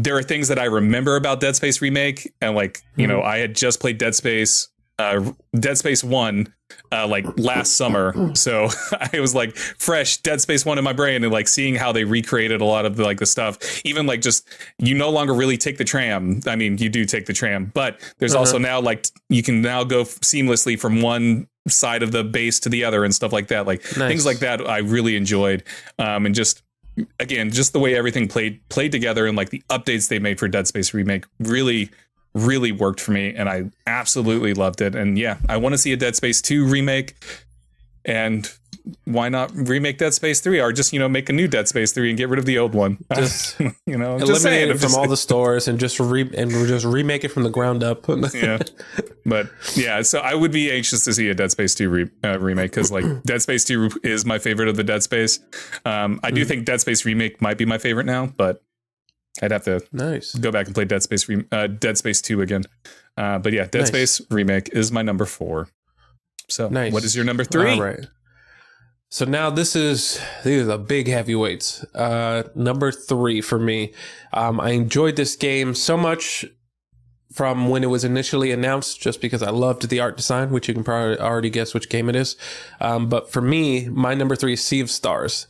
there are things that I remember about Dead Space Remake, and like, you know, I had just played Dead Space 1 like last summer. So I was like fresh Dead Space 1 in my brain, and like seeing how they recreated a lot of the stuff, even like just you no longer really take the tram. I mean, you do take the tram, but there's also now like you can now go seamlessly from one side of the base to the other and stuff like that. Like things like that I really enjoyed. And just again, just the way everything played together and like the updates they made for Dead Space Remake really worked for me, and I absolutely loved it. And yeah, I want to see a Dead Space 2 remake, and why not remake Dead Space 3, or just, you know, make a new Dead Space 3 and get rid of the old one. Just, you know, eliminate it from all the stores and just remake it from the ground up. Yeah. But yeah, so I would be anxious to see a Dead Space 2 remake, because like Dead Space 2 is my favorite of the Dead Space. I do think Dead Space Remake might be my favorite now, but I'd have to go back and play Dead Space 2 again. But yeah, Dead Space Remake is my number 4. So what is your number 3? All right. So now these are the big heavyweights. Number 3 for me. I enjoyed this game so much from when it was initially announced, just because I loved the art design, which you can probably already guess which game it is. But for me, my number 3 is Sea of Stars.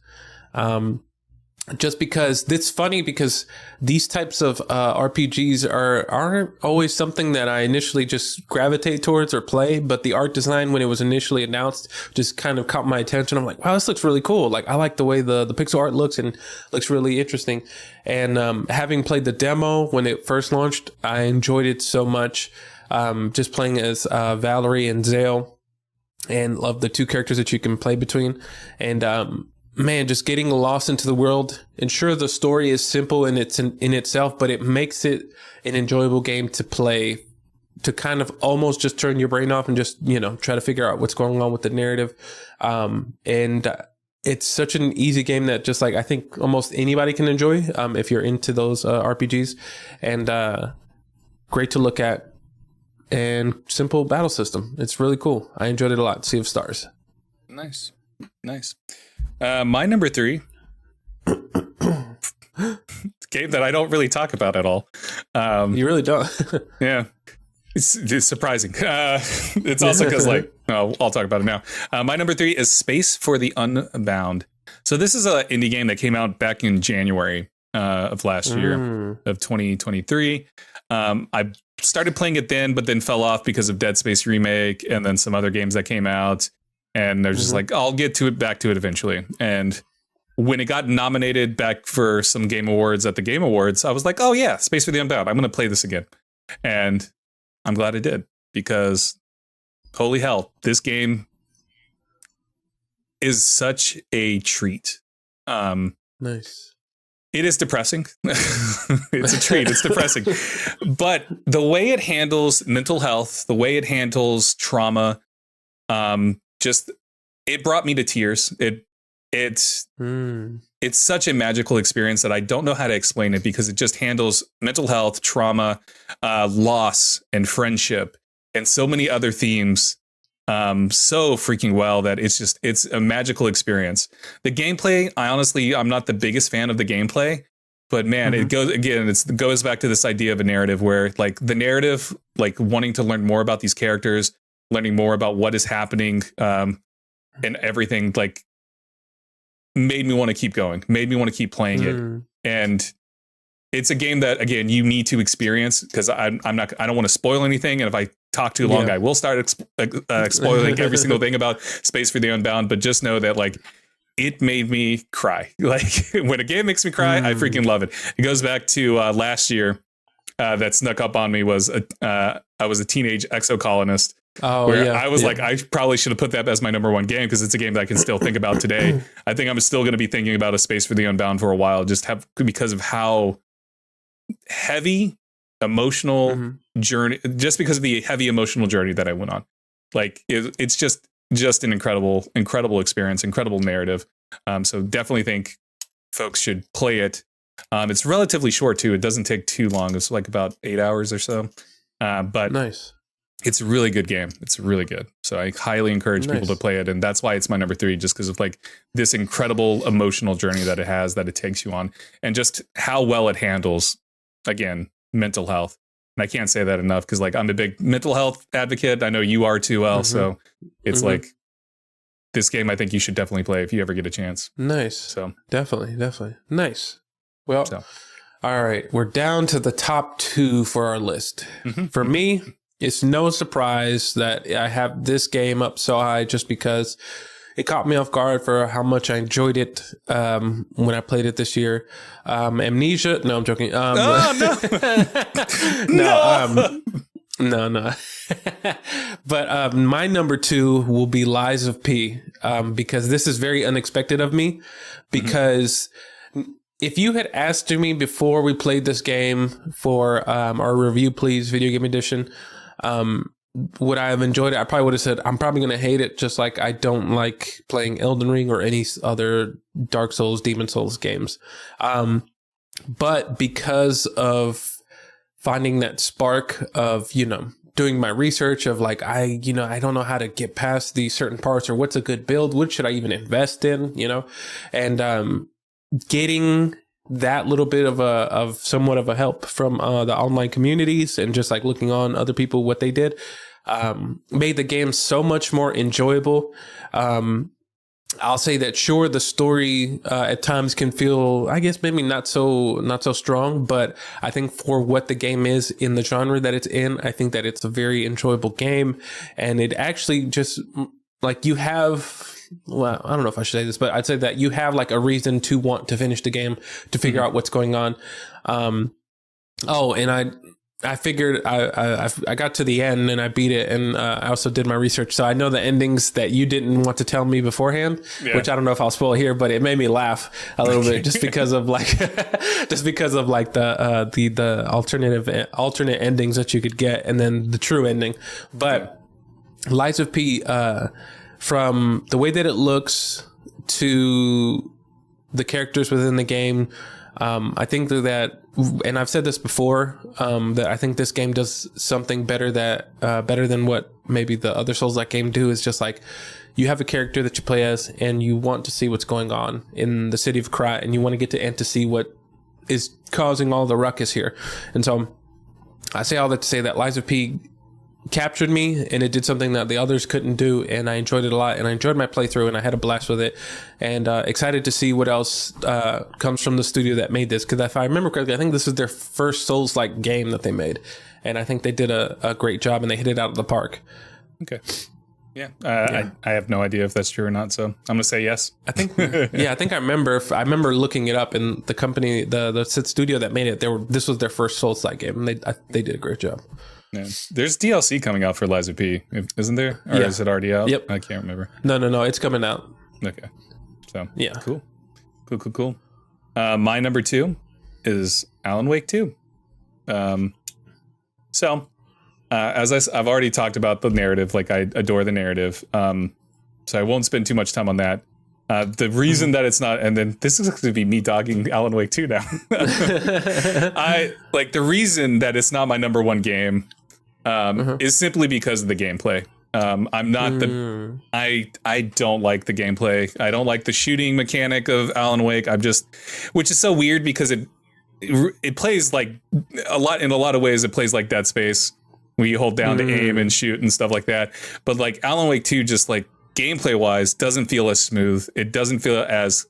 Just because it's funny, because these types of RPGs aren't always something that I initially just gravitate towards or play, but the art design when it was initially announced just kind of caught my attention. I'm like, wow, this looks really cool. Like, I like the way the pixel art looks and looks really interesting. And having played the demo when it first launched, I enjoyed it so much. Just playing as Valerie and Zale, and love the two characters that you can play between. And man, just getting lost into the world. And sure, the story is simple in itself, but it makes it an enjoyable game to play, to kind of almost just turn your brain off and just, you know, try to figure out what's going on with the narrative. And it's such an easy game that just like, I think almost anybody can enjoy, if you're into those RPGs, and great to look at, and simple battle system. It's really cool. I enjoyed it a lot. Sea of Stars. Nice. My number 3, game that I don't really talk about at all. You really don't. Yeah, it's surprising. It's also because like, I'll talk about it now. My number 3 is Space for the Unbound. So this is an indie game that came out back in January of last year of 2023. I started playing it then, but then fell off because of Dead Space Remake and then some other games that came out. And they're just like, I'll get back to it eventually. And when it got nominated back for some Game Awards at the Game Awards, I was like, oh yeah, Space for the Unbound. I'm going to play this again. And I'm glad I did, because holy hell, this game is such a treat. Nice. It is depressing. It's a treat. It's depressing. But the way it handles mental health, the way it handles trauma, just, it brought me to tears. It's such a magical experience that I don't know how to explain it, because it just handles mental health, trauma, loss, and friendship, and so many other themes so freaking well that it's a magical experience. The gameplay, I'm not the biggest fan of the gameplay, but man, it goes back to this idea of a narrative where like the narrative, like wanting to learn more about these characters, learning more about what is happening, and everything, like made me want to keep going, made me want to keep playing it. And it's a game that, again, you need to experience, because I don't want to spoil anything. And if I talk too long, I will start spoiling every single thing about Space for the Unbound. But just know that like it made me cry. Like when a game makes me cry, I freaking love it. It goes back to last year. That snuck up on me was I was a teenage exocolonist. Oh, where yeah. I was like, I probably should have put that as my number one game because it's a game that I can still think about today. I think I'm still going to be thinking about A Space for the Unbound for a while, because of how heavy emotional journey, just because of the heavy emotional journey that I went on. Like it's just an incredible experience, incredible narrative. So definitely think folks should play it. It's relatively short too. It doesn't take too long. It's like about 8 hours or so. But nice. It's a really good game. It's really good. So I highly encourage people to play it. And that's why it's my number 3, just because of like this incredible emotional journey that it takes you on, and just how well it handles, again, mental health. And I can't say that enough because like I'm a big mental health advocate. I know you are too, well. So it's like this game I think you should definitely play if you ever get a chance. Nice. So definitely. Nice. Well, all right. We're down to the top 2 for our list. For me, it's no surprise that I have this game up so high just because it caught me off guard for how much I enjoyed it when I played it this year. Amnesia. No, I'm joking. No. But my number 2 will be Lies of P, because this is very unexpected of me. Because if you had asked me before we played this game for our Review Please Video Game Edition, would I have enjoyed it? I probably would have said, I'm probably going to hate it, just like I don't like playing Elden Ring or any other Dark Souls, Demon Souls games. But because of finding that spark of, doing my research of like, I don't know how to get past these certain parts, or what's a good build, what should I even invest in, and getting that little bit of somewhat of a help from the online communities, and just like looking on other people, what they did, made the game so much more enjoyable. I'll say that sure, the story at times can feel, I guess, maybe not so strong, but I think for what the game is in the genre that it's in, I think that it's a very enjoyable game. And it actually just like you have, well, I don't know if I should say this, but I'd say that you have like a reason to want to finish the game, to figure out what's going on. And I figured I got to the end and I beat it, and I also did my research, so I know the endings that you didn't want to tell me beforehand, which I don't know if I'll spoil here, but it made me laugh a little bit just because of like the alternate endings that you could get, and then the true ending. But Lies of P, from the way that it looks to the characters within the game, I think that, and I've said this before, that I think this game does something better than what maybe the other Souls-like game do, is just like you have a character that you play as, and you want to see what's going on in the city of Krat, and you want to get to End to see what is causing all the ruckus here. And so I say all that to say that Lies of P captured me, and it did something that the others couldn't do, and I enjoyed it a lot, and I enjoyed my playthrough, and I had a blast with it, and excited to see what else comes from the studio that made this, because if I remember correctly, I think this is their first Souls-like game that they made, and I think they did a great job, and they hit it out of the park. Okay. Yeah. I have no idea if that's true or not, so I'm gonna say yes. I think I remember looking it up, and the company, the studio that made it, this was their first Souls-like game, and they did a great job. Yeah. There's DLC coming out for Lies of P, isn't there? Or is it already out? Yep. I can't remember. No, it's coming out. Okay. So yeah, cool. My number 2 is Alan Wake 2. As I've already talked about the narrative, like I adore the narrative. So I won't spend too much time on that. The reason that it's not, and then this is going to be me dogging Alan Wake 2 now. The reason that it's not my number 1 game is simply because of the gameplay. I'm not I don't like the gameplay. I don't like the shooting mechanic of Alan Wake. Which is so weird because it plays like in a lot of ways, it plays like Dead Space, where you hold down to aim and shoot and stuff like that. But like Alan Wake 2, just like gameplay wise, doesn't feel as smooth. It doesn't feel as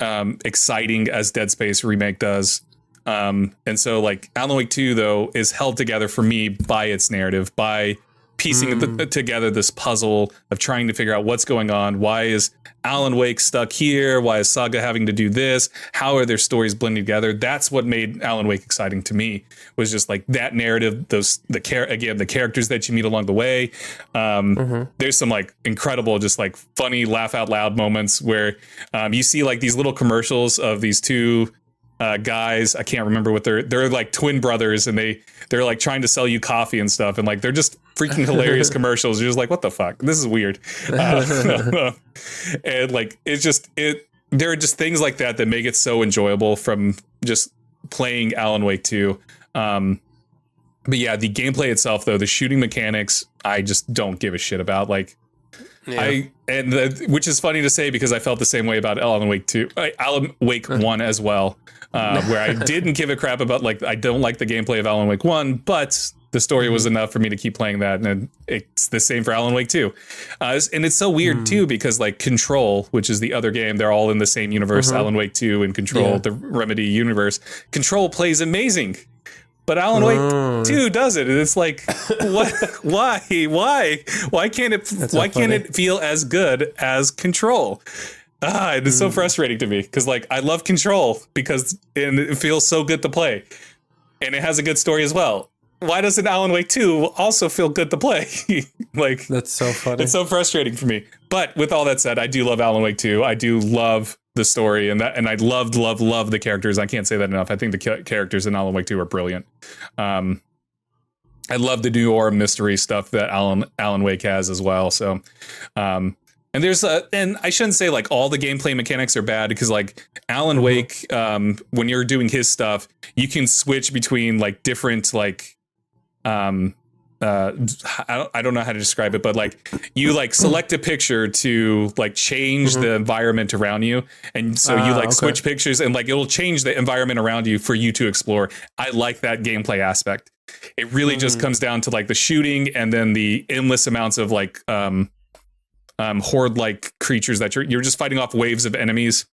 exciting as Dead Space Remake does. And so like Alan Wake 2 though is held together for me by its narrative, by piecing together this puzzle of trying to figure out what's going on. Why is Alan Wake stuck here? Why is Saga having to do this? How are their stories blending together? That's what made Alan Wake exciting to me, was just like that narrative, the characters that you meet along the way. There's some like incredible, just like funny laugh out loud moments where you see like these little commercials of these two guys. I can't remember what they're like twin brothers, and they're like trying to sell you coffee and stuff, and like they're just freaking hilarious commercials. You're just like, what the fuck, this is weird. And like there are just things like that make it so enjoyable from just playing Alan Wake 2. But yeah, the gameplay itself, though, the shooting mechanics, I just don't give a shit about. Like, which is funny to say because I felt the same way about Alan Wake 2, Alan Wake 1 as well, where I didn't give a crap about, like, I don't like the gameplay of Alan Wake 1, but the story was enough for me to keep playing that. And it's the same for Alan Wake 2. And it's so weird, too, because like Control, which is the other game, they're all in the same universe, Alan Wake 2 and Control, the Remedy universe. Control plays amazing. But Alan Wake 2 does it, and it's like, what? Why can't it feel as good as Control? It's so frustrating to me because like I love Control because it feels so good to play, and it has a good story as well. Why doesn't Alan Wake 2 also feel good to play? Like, that's so funny. It's so frustrating for me. But with all that said, I do love Alan Wake 2. I do love the story, and I love the characters. I can't say that enough. I think the characters in Alan Wake 2 are brilliant. I love the New Aura mystery stuff that Alan Wake has as well. So, and there's and I shouldn't say like all the gameplay mechanics are bad, because like Alan Wake, when you're doing his stuff, you can switch between like different like I don't know how to describe it, but like you like select a picture to like change the environment around you, and so you like switch pictures, and like it'll change the environment around you for you to explore. I like that gameplay aspect. It really just comes down to like the shooting, and then the endless amounts of like horde like creatures that you're just fighting off waves of enemies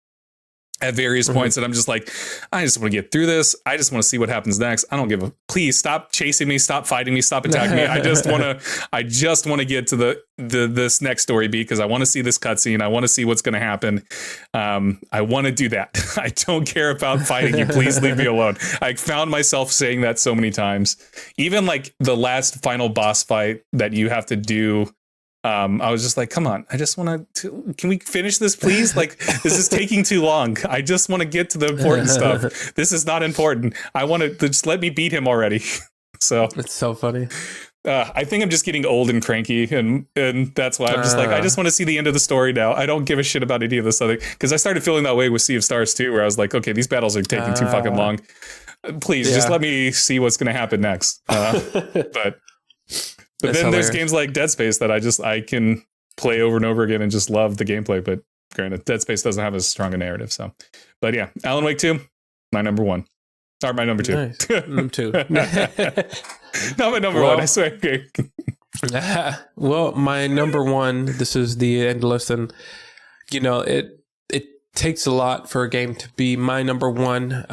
at various points. And I'm just like, I just want to get through this. I just want to see what happens next. I don't give a, please stop chasing me. Stop fighting me. Stop attacking me. I just want to get to this next story beat, because I want to see this cutscene. I want to see what's going to happen. I want to do that. I don't care about fighting you. Please leave me alone. I found myself saying that so many times. Even like the last final boss fight that you have to do, I was just like, come on, I just want to, can we finish this, please? Like, this is taking too long. I just want to get to the important stuff. This is not important. I want to just let me beat him already. So it's so funny. I think I'm just getting old and cranky, and that's why I'm just like, I just want to see the end of the story now. I don't give a shit about any of this other, because I started feeling that way with Sea of Stars too, where I was like, okay, these battles are taking too fucking long. Please just let me see what's going to happen next. But then there's games like Dead Space that I can play over and over again and just love the gameplay. But granted, Dead Space doesn't have as strong a narrative. So, but yeah, Alan Wake 2, my number one. Or my number two. Nice. Number two. Not my number one, I swear. Well, my number one, this is the end list, and you know, it takes a lot for a game to be my number one.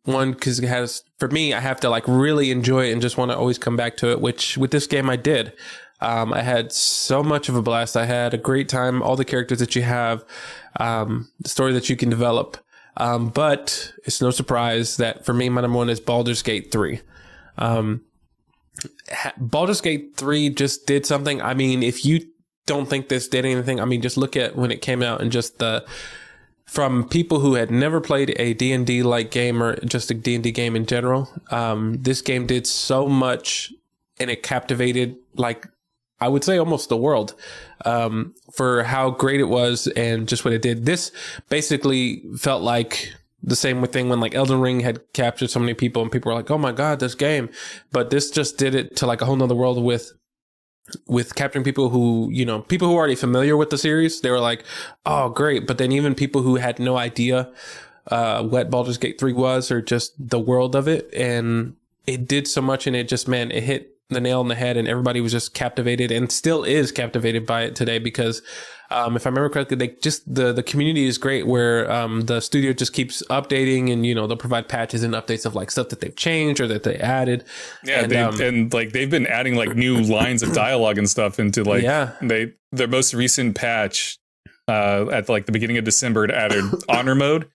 One, because it has, for me, I have to like really enjoy it and just want to always come back to it, which with this game I did. I had so much of a blast. I had a great time. All the characters that you have, the story that you can develop. But it's no surprise that for me, my number one is Baldur's Gate 3. Baldur's Gate 3 just did something. I mean, if you don't think this did anything, I mean, just look at when it came out and just from people who had never played a D&D like game or just a D&D game in general, this game did so much, and it captivated, like, I would say almost the world, for how great it was and just what it did. This basically felt like the same thing when like Elden Ring had captured so many people, and people were like, oh my God, this game. But this just did it to like a whole nother world with capturing people who, you know, people who are already familiar with the series. They were like, oh, great. But then even people who had no idea what Baldur's Gate 3 was, or just the world of it. And it did so much, and it just, man, it hit the nail on the head, and everybody was just captivated and still is captivated by it today because if I remember correctly, they just the community is great where the studio just keeps updating and, they'll provide patches and updates of like stuff that they've changed or that they added. Yeah. And like they've been adding like new lines of dialogue and stuff into like their most recent patch at like the beginning of December, it added honor mode.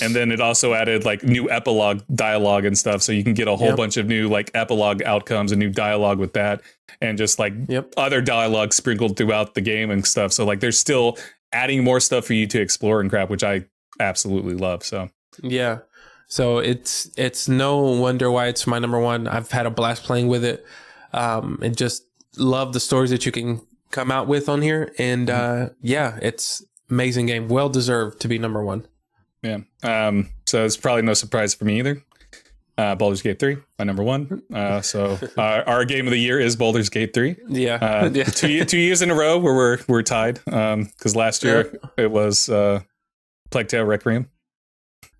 And then it also added like new epilogue dialogue and stuff. So you can get a whole bunch of new like epilogue outcomes and new dialogue with that. And just like other dialogue sprinkled throughout the game and stuff. So like they're still adding more stuff for you to explore and crap, which I absolutely love. So yeah. So it's no wonder why it's my number one. I've had a blast playing with it. And just love the stories that you can come out with on here. And it's amazing game. Well deserved to be number one. Yeah. So it's probably no surprise for me either. Baldur's Gate 3, my number one. So our game of the year is Baldur's Gate 3. Yeah. 2 years in a row where we're tied. Because last year it was Plague Tale Requiem.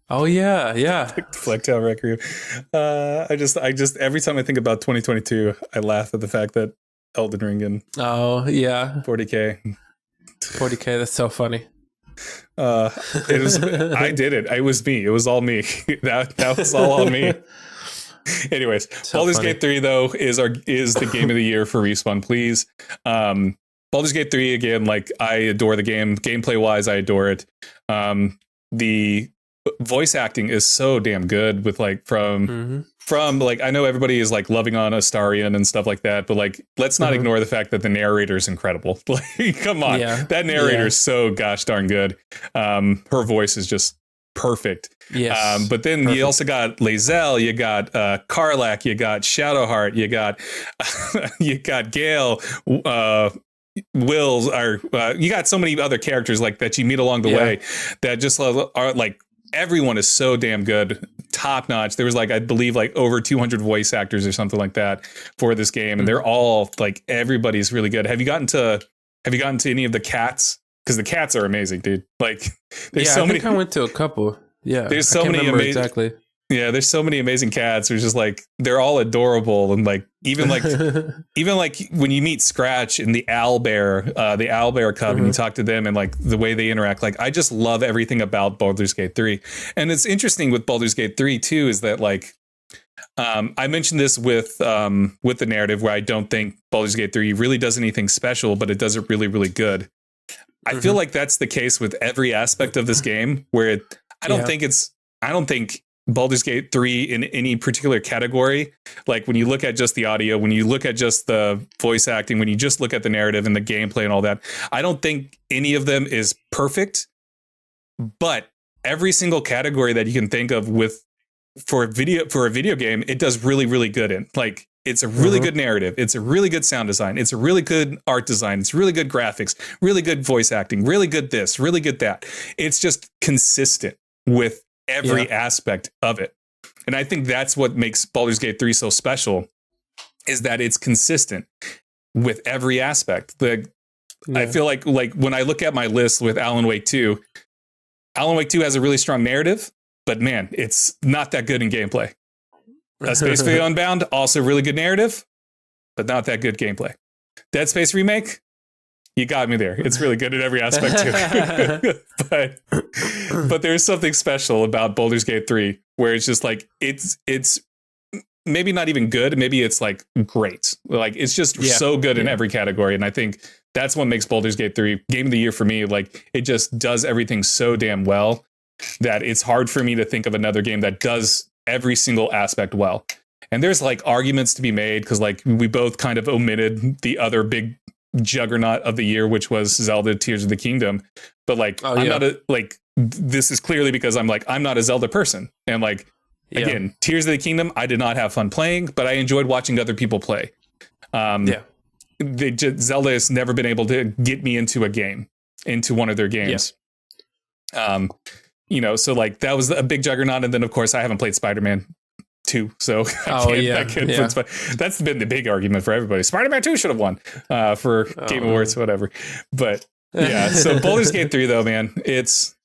Oh yeah, yeah. Plague Tale Requiem. I just every time I think about 2022, I laugh at the fact that Elden Ring and 40K. That's so funny. It was I did it. It was me. It was all me. That was all on me. Anyways, so Baldur's Gate 3 though is the game of the year for Respawn. Please, Baldur's Gate 3 again. Like I adore the game. Gameplay wise, I adore it. The voice acting is so damn good with like from like I know everybody is like loving on Astarion and stuff like that, but like let's not ignore the fact that the narrator is incredible. Like come on, that narrator is so gosh darn good. Her voice is just perfect. Yes. But then you also got Lae'zel, you got Karlach, you got Shadowheart, you got Gale, Wills, you got so many other characters like that you meet along the way that just are like everyone is so damn good, top notch. There was like I believe like over 200 voice actors or something like that for this game, and they're all like everybody's really good. Have you gotten to any of the cats? Because the cats are amazing, dude. Like there's so many. I went to a couple. Yeah, there's so many amazing. Exactly. Yeah, there's so many amazing cats. It's just like they're all adorable, and like even like when you meet Scratch and the owlbear cub, and you talk to them and like the way they interact. Like I just love everything about Baldur's Gate 3. And it's interesting with Baldur's Gate 3 too is that like I mentioned this with the narrative where I don't think Baldur's Gate 3 really does anything special, but it does it really really good. I feel like that's the case with every aspect of this game where I don't think Baldur's Gate 3 in any particular category. Like when you look at just the audio, when you look at just the voice acting, when you just look at the narrative and the gameplay and all that, I don't think any of them is perfect, but every single category that you can think of for a video game, it does really, really good in. Like it's a really good narrative. It's a really good sound design. It's a really good art design. It's really good graphics, really good voice acting, really good this, really good that. It's just consistent with every aspect of it. And I think that's what makes Baldur's Gate 3 so special is that it's consistent with every aspect. I feel like when I look at my list with Alan Wake 2 has a really strong narrative, but man, it's not that good in gameplay. Space Beyond Unbound, also really good narrative, but not that good gameplay. Dead Space Remake, you got me there. It's really good in every aspect too. but there's something special about Baldur's Gate 3 where it's just like it's maybe not even good, maybe it's like great. Like it's just so good in every category, and I think that's what makes Baldur's Gate 3 game of the year for me. Like it just does everything so damn well that it's hard for me to think of another game that does every single aspect well. And there's like arguments to be made because like we both kind of omitted the other big juggernaut of the year, which was Zelda Tears of the Kingdom. But like this is clearly because I'm not a Zelda person. And like again, Tears of the Kingdom, I did not have fun playing, but I enjoyed watching other people play. Zelda has never been able to get me into one of their games. So like that was a big juggernaut. And then of course I haven't played Spider-Man 2, so that's been the big argument for everybody. Spider-Man 2 should have won for Game Awards, whatever. But yeah, so Baldur's Gate 3 though, man, it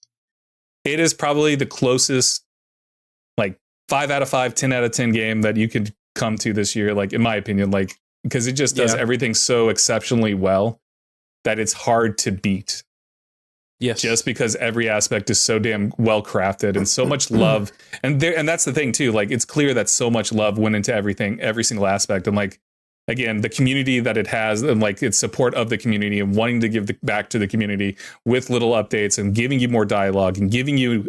is probably the closest like 5 out of 5, 10 out of 10 game that you could come to this year. Like in my opinion, like because it just does everything so exceptionally well that it's hard to beat. Yes. Just because every aspect is so damn well crafted and so much love. And that's the thing too. Like, it's clear that so much love went into everything, every single aspect. And like, again, the community that it has and like its support of the community and wanting to give back to the community with little updates and giving you more dialogue and giving you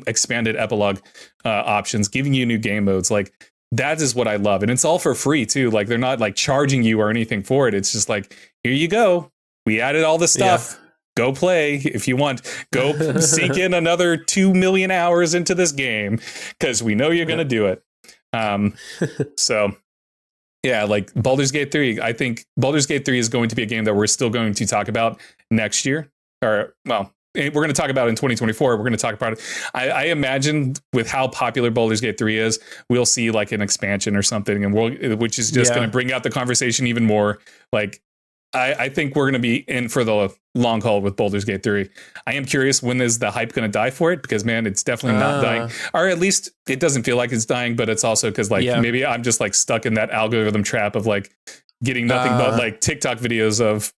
expanded epilogue options, giving you new game modes. Like, that is what I love. And it's all for free too. Like, they're not like charging you or anything for it. It's just like, here you go. We added all this stuff. Yeah. Go play if you want. Go sink in another 2 million hours into this game because we know you're going to do it. So, yeah, like Baldur's Gate 3, I think Baldur's Gate 3 is going to be a game that we're still going to talk about next year. Or, well, we're going to talk about it in 2024. We're going to talk about it. I imagine with how popular Baldur's Gate 3 is, we'll see like an expansion or something, and which is just going to bring out the conversation even more. Like, I think we're going to be in for the long haul with Baldur's Gate 3. I am curious, when is the hype going to die for it? Because, man, it's definitely not dying. Or at least it doesn't feel like it's dying, but it's also because, like, maybe I'm just, like, stuck in that algorithm trap of, like, getting nothing but, like, TikTok videos of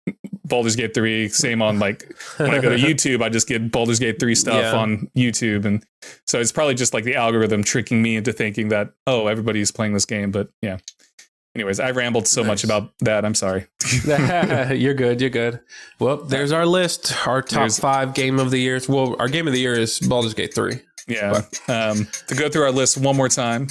Baldur's Gate 3. Same on, like, when I go to YouTube, I just get Baldur's Gate 3 stuff on YouTube. And so it's probably just, like, the algorithm tricking me into thinking that, oh, everybody's playing this game. But, yeah. Anyways, I rambled so much about that. I'm sorry. You're good. You're good. Well, there's our list. Our top 5 game of the years. Well, our game of the year is Baldur's Gate 3. Yeah. To go through our list one more time,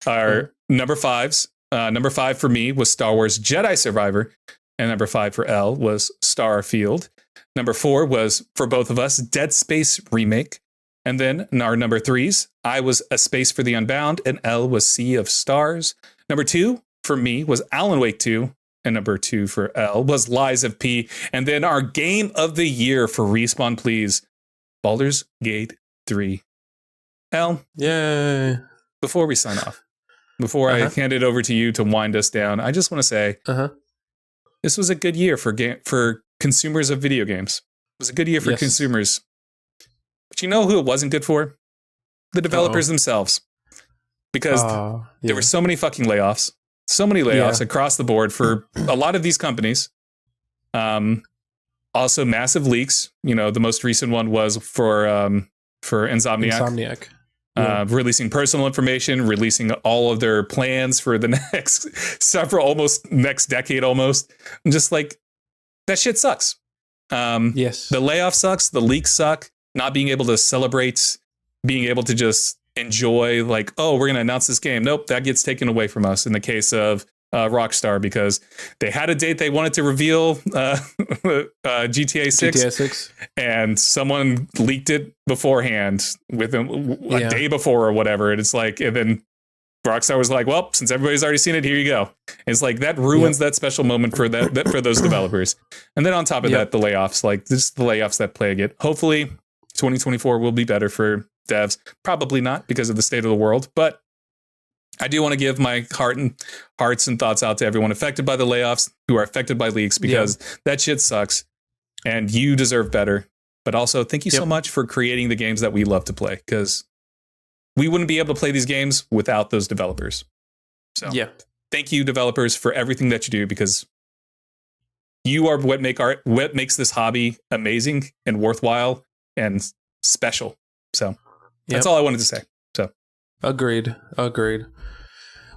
our number 5s. Number 5 for me was Star Wars Jedi Survivor. And number 5 for L was Starfield. Number 4 was, for both of us, Dead Space Remake. And then our number 3s, I was A Space for the Unbound and L was Sea of Stars. Number 2 for me was Alan Wake 2, and number 2 for L was Lies of P. And then our game of the year for Respawn Please, Baldur's Gate 3. L, yay! Before we sign off, before I hand it over to you to wind us down, I just want to say this was a good year for consumers of video games. It was a good year for consumers. But you know who it wasn't good for? The developers themselves. Because there were so many fucking layoffs. So many layoffs across the board for a lot of these companies. Also massive leaks. You know, the most recent one was for Insomniac. Releasing personal information, releasing all of their plans for the next decade almost. And just like, that shit sucks. The layoff sucks. The leaks suck. Not being able to celebrate, being able to just enjoy, like, oh, we're going to announce this game. Nope, that gets taken away from us in the case of Rockstar, because they had a date they wanted to reveal GTA 6, and someone leaked it beforehand with a day before or whatever. And it's like, and then Rockstar was like, well, since everybody's already seen it, here you go. And it's like, that ruins that special moment for that for those developers. And then on top of that, the layoffs, like just the layoffs that plague it. Hopefully 2024 will be better for devs. Probably not, because of the state of the world, but I do want to give my hearts and thoughts out to everyone affected by the layoffs, who are affected by leaks, because that shit sucks and you deserve better. But also, thank you so much for creating the games that we love to play, because we wouldn't be able to play these games without those developers. So thank you, developers, for everything that you do, because you are what makes this hobby amazing and worthwhile and special. So that's all I wanted to say. So agreed.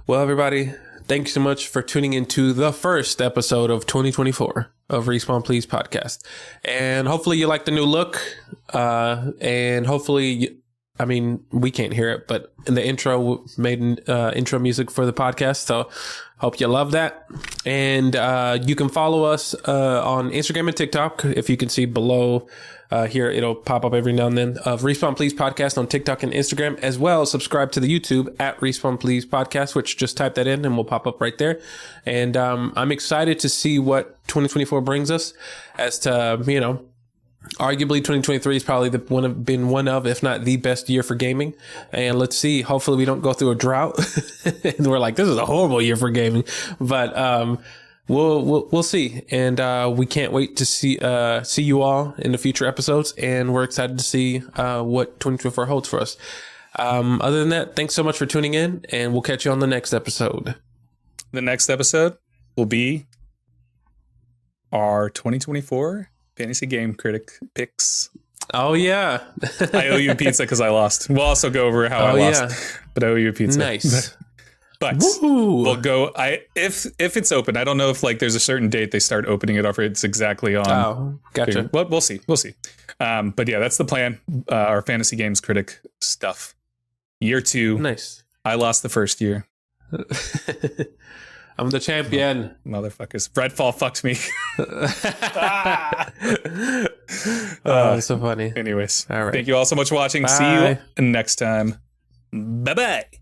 Well, everybody, thank you so much for tuning into the first episode of 2024 of Respawn Please podcast. And hopefully you like the new look. And hopefully, I mean, we can't hear it, but in the intro made intro music for the podcast. So hope you love that. And you can follow us on Instagram and TikTok. If you can see below here, it'll pop up every now and then, of Respawn Please podcast on TikTok and Instagram, as well. Subscribe to the YouTube at Respawn Please podcast, which just type that in and we'll pop up right there. And I'm excited to see what 2024 brings us, as to, you know, arguably 2023 is probably been one of, if not the best year for gaming. And let's see, hopefully we don't go through a drought and we're like, this is a horrible year for gaming, but we'll see. And we can't wait to see you all in the future episodes, and we're excited to see what 2024 holds for us. Other than that, thanks so much for tuning in, and we'll catch you on the next episode. The next episode will be our 2024 Fantasy Game Critic picks. Oh, yeah. I owe you a pizza because I lost. We'll also go over how I lost, but I owe you a pizza. Nice. But Woo-hoo. we'll go. If it's open, I don't know if like there's a certain date they start opening it, or if it's exactly on. Oh, gotcha. Well, we'll see. But yeah, that's the plan. Our Fantasy Games Critic stuff. Year 2. Nice. I lost the first year. I'm the champion. Motherfuckers. Redfall fucked me. Oh, so funny. Anyways, all right. Thank you all so much for watching. Bye. See you next time. Bye-bye.